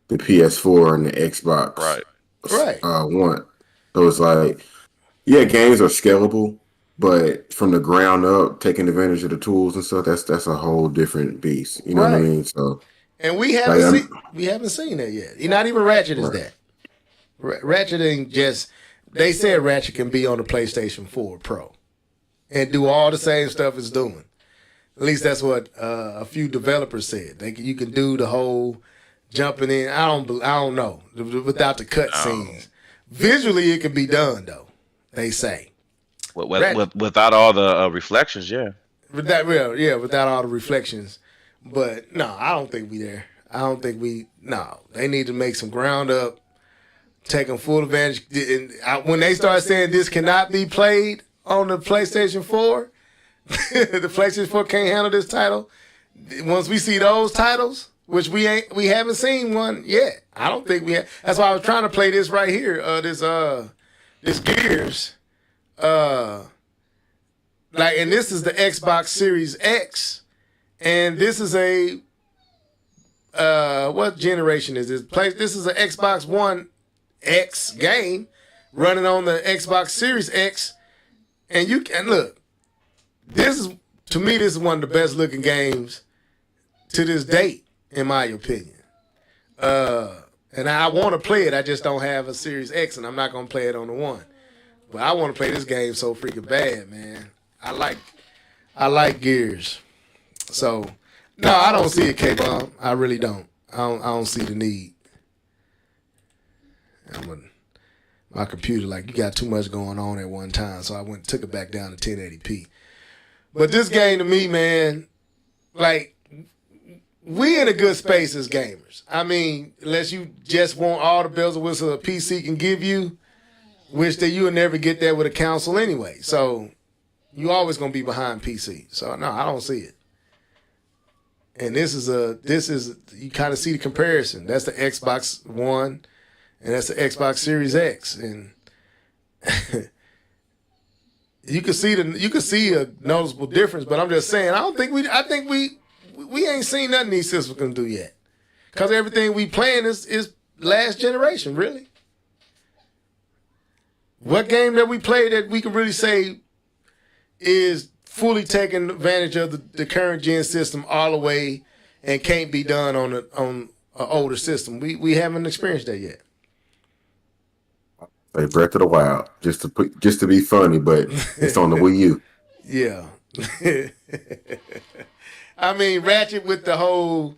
the PS4 and the Xbox. Right. One. So it's like, yeah, games are scalable, but from the ground up, taking advantage of the tools and stuff, that's a whole different beast. You know what I mean? So, and we haven't seen that yet. Not even Ratchet is that. Ratchet ain't just. They said Ratchet can be on the PlayStation 4 Pro and do all the same stuff it's doing. At least that's what a few developers said. You can do the whole jumping in. I don't know without the cut scenes. Visually, it can be done though. They say without all the reflections, yeah. Without all the reflections. But no, I don't think we there. I don't think we. No, they need to make some ground up. Taking full advantage. When they start saying this cannot be played on the PlayStation 4, the PlayStation 4 can't handle this title. Once we see those titles, which we haven't seen one yet. I don't think we have. That's why I was trying to play this right here. This Gears. And this is the Xbox Series X, and this is a what generation is this? This is an Xbox One X game running on the Xbox Series X, and you can look. This is one of the best looking games to this date, in my opinion. And I want to play it. I just don't have a Series X, and I'm not gonna play it on the one. But I want to play this game so freaking bad, man. I like Gears. So no, I don't see it, K-Bomb. I really don't. I don't see the need. My computer, like, you got too much going on at one time, so I took it back down to 1080p. But this game to me, man, like, we in a good space as gamers. I mean, unless you just want all the bells and whistles a PC can give you, which that you will never get that with a console anyway. So you always gonna be behind PC. So no, I don't see it. And this is you kind of see the comparison. That's the Xbox One. And that's the Xbox Series X, and you can see a noticeable difference. But I'm just saying, I think we ain't seen nothing these systems can do yet, because everything we playing is last generation, really. What game that we play that we can really say is fully taking advantage of the current gen system all the way and can't be done on an older system? We haven't experienced that yet. Like Breath of the Wild, just to be funny, but it's on the Wii U. Yeah. I mean, Ratchet with the whole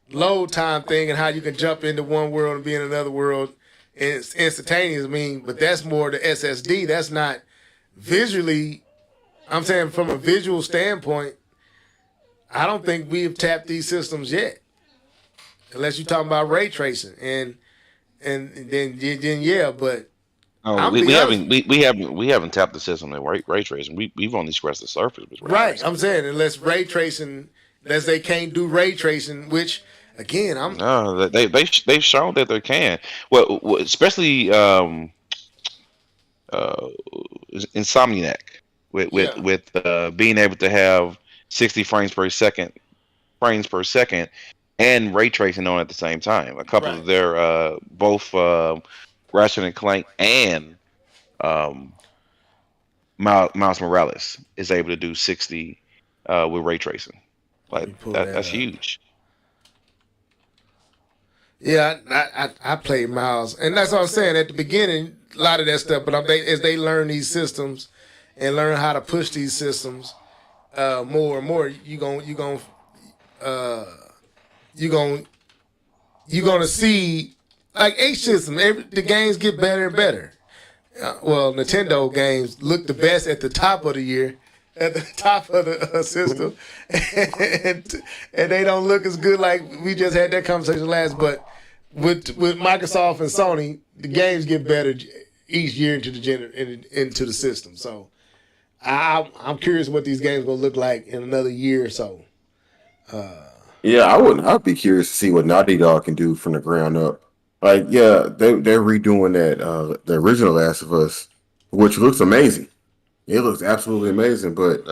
load time thing and how you can jump into one world and be in another world instantaneous. I mean, but that's more the SSD. That's not visually. I'm saying from a visual standpoint, I don't think we've tapped these systems yet, unless you're talking about ray tracing and then yeah, but we haven't tapped the system in ray tracing. We've only scratched the surface with ray tracing. I'm saying unless they can't do ray tracing, which again they've shown that they can. Well, especially Insomniac with being able to have 60 frames per second and ray tracing on at the same time. A couple of their both Ratchet and Clank and Miles Morales is able to do 60 with ray tracing. Like that's huge. Yeah, I played Miles, and that's what I'm saying at the beginning. A lot of that stuff, but as they learn these systems and learn how to push these systems you you're gonna see like H system. The games get better and better. Well, Nintendo games look the best at the top of the year, at the top of the system, and they don't look as good. Like we just had that conversation last, but with Microsoft and Sony, the games get better each year into the system. So I'm curious what these games gonna look like in another year or so. Yeah, I'd be curious to see what Naughty Dog can do from the ground up. Like, yeah, they're redoing that the original Last of Us, which looks amazing. It looks absolutely amazing, but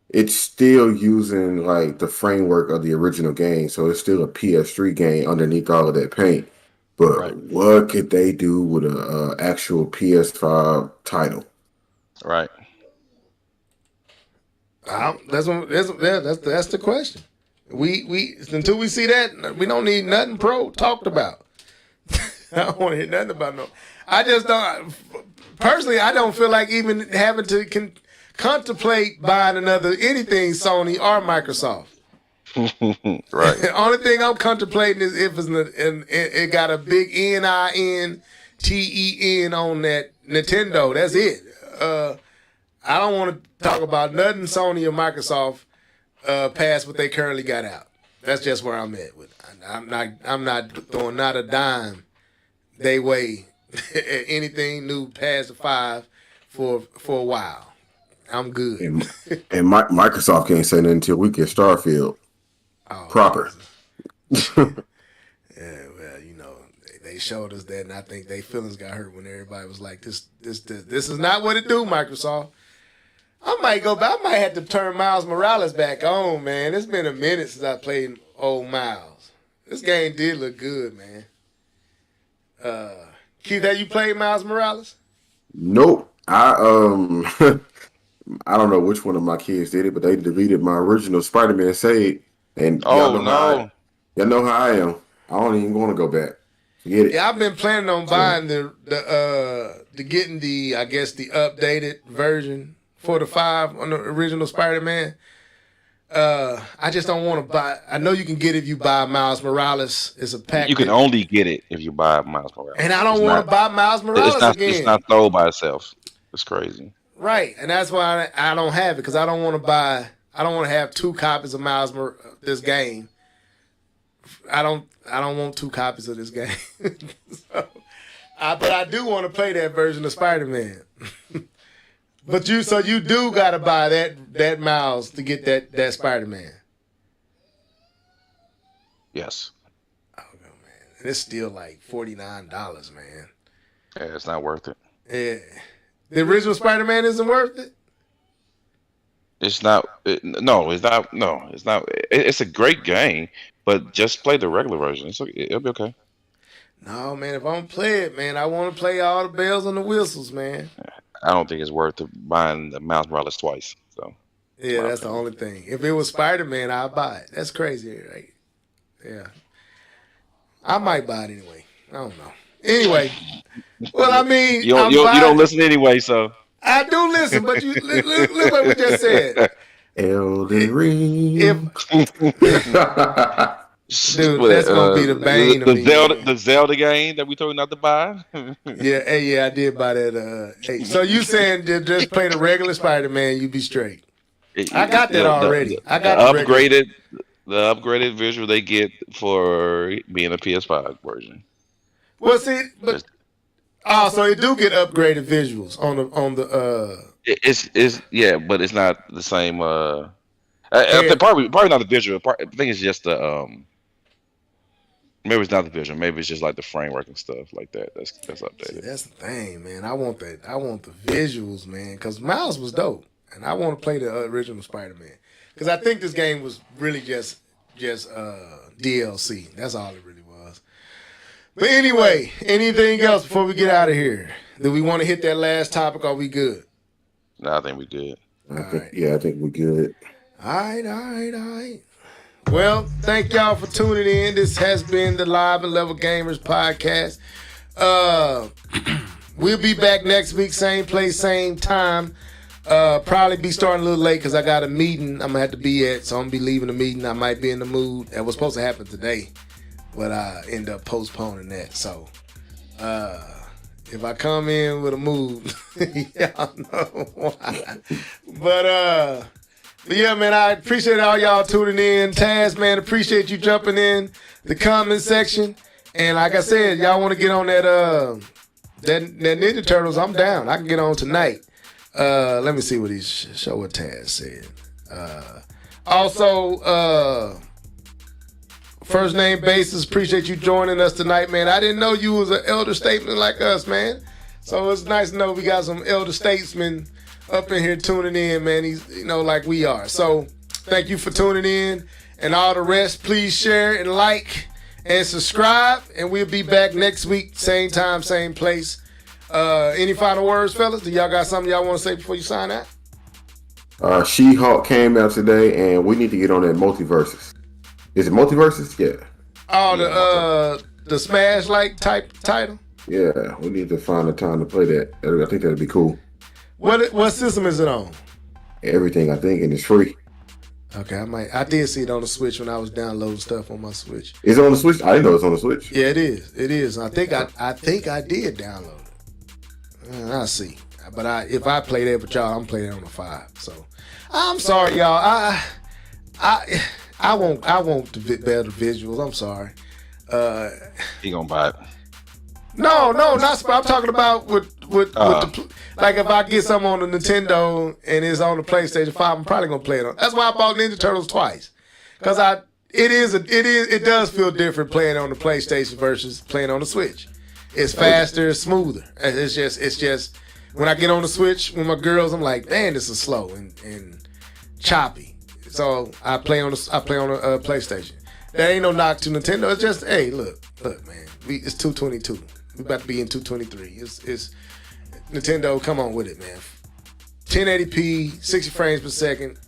it's still using like the framework of the original game, so it's still a PS3 game underneath all of that paint. But what could they do with a actual PS5 title? Right. That's the question. We until we see that, we don't need nothing pro talked about. I don't want to hear nothing about no. I just don't. Personally, I don't feel like even having to contemplate buying anything Sony or Microsoft. Right. The only thing I'm contemplating is if it got a big NINTEN on that Nintendo. That's it. I don't want to talk about nothing Sony or Microsoft past what they currently got out. That's just where I'm at with it. I'm not throwing not a dime they way anything new past the 5 for a while. I'm good. And Microsoft can't say nothing until we get Starfield proper. Yeah, well, they showed us that, and I think their feelings got hurt when everybody was like, "This is not what it do, Microsoft." I might go back. I might have to turn Miles Morales back on, man. It's been a minute since I played old Miles. This game did look good, man. Keith, have you played Miles Morales? Nope. I I don't know which one of my kids did it, but they deleted my original Spider-Man save. And y'all know how I am. I don't even want to go back. Forget it. Yeah, I've been planning on buying getting the updated version for the 5 on the original Spider-Man. I just don't want to buy. I know you can get it if you buy Miles Morales. It's a pack. You can only get it if you buy Miles Morales. And I don't want to buy Miles Morales again. It's not sold by itself. It's crazy. Right, and that's why I don't have it, because I don't want to buy. I don't want to have 2 copies of this game. I don't want 2 copies of this game. But I do want to play that version of Spider-Man. But you do gotta buy that Miles to get that Spider-Man. Yes. Oh man, it's still like $49, man. Yeah, it's not worth it. Yeah, the original Spider-Man isn't worth it. It's not. No, it's not. No, it's not. It's a great game, but just play the regular version. It'll be okay. No, man. If I'm gonna play it, man, I want to play all the bells and the whistles, man. I don't think it's worth buying the Miles Morales twice. So yeah, that's the only thing. If it was Spider-Man, I'd buy it. That's crazy, right? Yeah, I might buy it anyway. I don't know. Anyway, well, I mean, you don't listen anyway, so I do listen. But you look what we just said. Elden Ring. Dude, that's gonna be the bane of me. The Zelda game that we told you not to buy. Yeah, I did buy that. Hey, so you saying just play the regular Spider-Man, you be straight? I got that already. I got the upgraded visual they get for being a PS5 version. Well, see, but so it do get upgraded visuals on the. It's yeah, but it's not the same. Probably not the visual. I think it's just the Maybe it's not the visual. Maybe it's just like the framework and stuff like that. That's updated. See, that's the thing, man. I want the visuals, man, because Miles was dope, and I want to play the original Spider-Man because I think this game was really just DLC. That's all it really was. But anyway, anything else before we get out of here? Do we want to hit that last topic? Or are we good? No, I think we good. I think we're good. All right. Well, thank y'all for tuning in. This has been the Live and Level Gamers podcast. We'll be back next week, same place, same time. Probably be starting a little late because I got a meeting I'm going to have to be at, so I'm going to be leaving the meeting. I might be in the mood. That was supposed to happen today. but I end up postponing that. So if I come in with a move, y'all know why. But yeah, man, I appreciate all y'all tuning in. Taz, man, appreciate you jumping in the comment section. And like I said, y'all want to get on that Ninja Turtles, I'm down. I can get on tonight. Let me see what show what Taz said. Also, First Name Basis, appreciate you joining us tonight, man. I didn't know you was an elder statesman like us, man. So it's nice to know we got some elder statesmen up in here tuning in, man. He's, like we are. So thank you for tuning in. And all the rest, please share and like and subscribe. And we'll be back next week, same time, same place. Any final words, fellas? Do y'all got something y'all want to say before you sign out? She-Hulk came out today, and we need to get on that multiverses. Is it multiverses? Yeah. Oh, the Smash-like type title? Yeah, we need to find a time to play that. I think that'd be cool. What system is it on? Everything, I think, and it's free. Okay, I did see it on the Switch when I was downloading stuff on my Switch. Is it on the Switch? I didn't know it's on the Switch. Yeah, it is. It is. I think I did download it. I'll see. But if I play that with y'all, I'm playing it on the 5. So I'm sorry, y'all. I want the better visuals. I'm sorry. He gonna buy it. No, not. I'm talking about with the, like if I get something on the Nintendo and it's on the PlayStation 5, I'm probably gonna play it on. That's why I bought Ninja Turtles twice, because it does feel different playing on the PlayStation versus playing on the Switch. It's faster, it's smoother. It's just when I get on the Switch with my girls, I'm like, man, this is slow and choppy. So I play on a PlayStation. That ain't no knock to Nintendo. It's just, hey, look, man, it's 222. We about to be in 223. It's Nintendo. Come on with it, man. 1080p, 60 frames per second.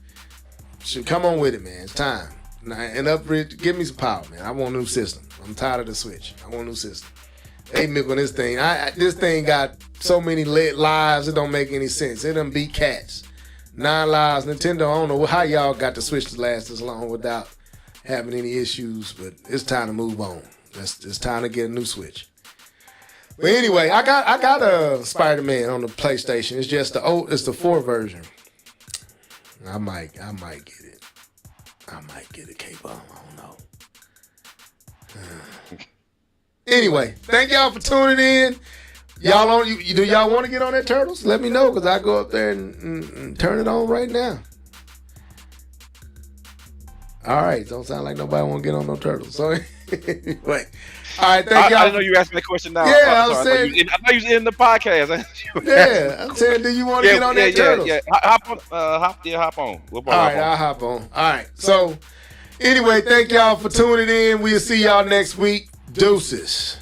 Should come on with it, man. It's time. And upgrade. Give me some power, man. I want a new system. I'm tired of the Switch. I want a new system. They milking this thing. This thing got so many lives. It don't make any sense. It done beat cats. 9 lives. Nintendo. I don't know how y'all got the Switch to last this long without having any issues, but it's time to move on. It's time to get a new Switch. But anyway, I got a Spider-Man on the PlayStation. It's just it's the 4 version. I might get it. I might get a K-Bomb. I don't know. Anyway, thank y'all for tuning in. Y'all do y'all want to get on that Turtles? Let me know, because I go up there and turn it on right now. All right, don't sound like nobody want to get on no Turtles. So anyway, all right, thank y'all. I didn't know you asked me that question now. Yeah, I was saying. I thought you was in the podcast. Yeah, I'm saying, do you want to get on that Turtles? Yeah. Hop on. All right, I'll hop on. All right. So anyway, thank y'all for tuning in. We'll see y'all next week. Deuces.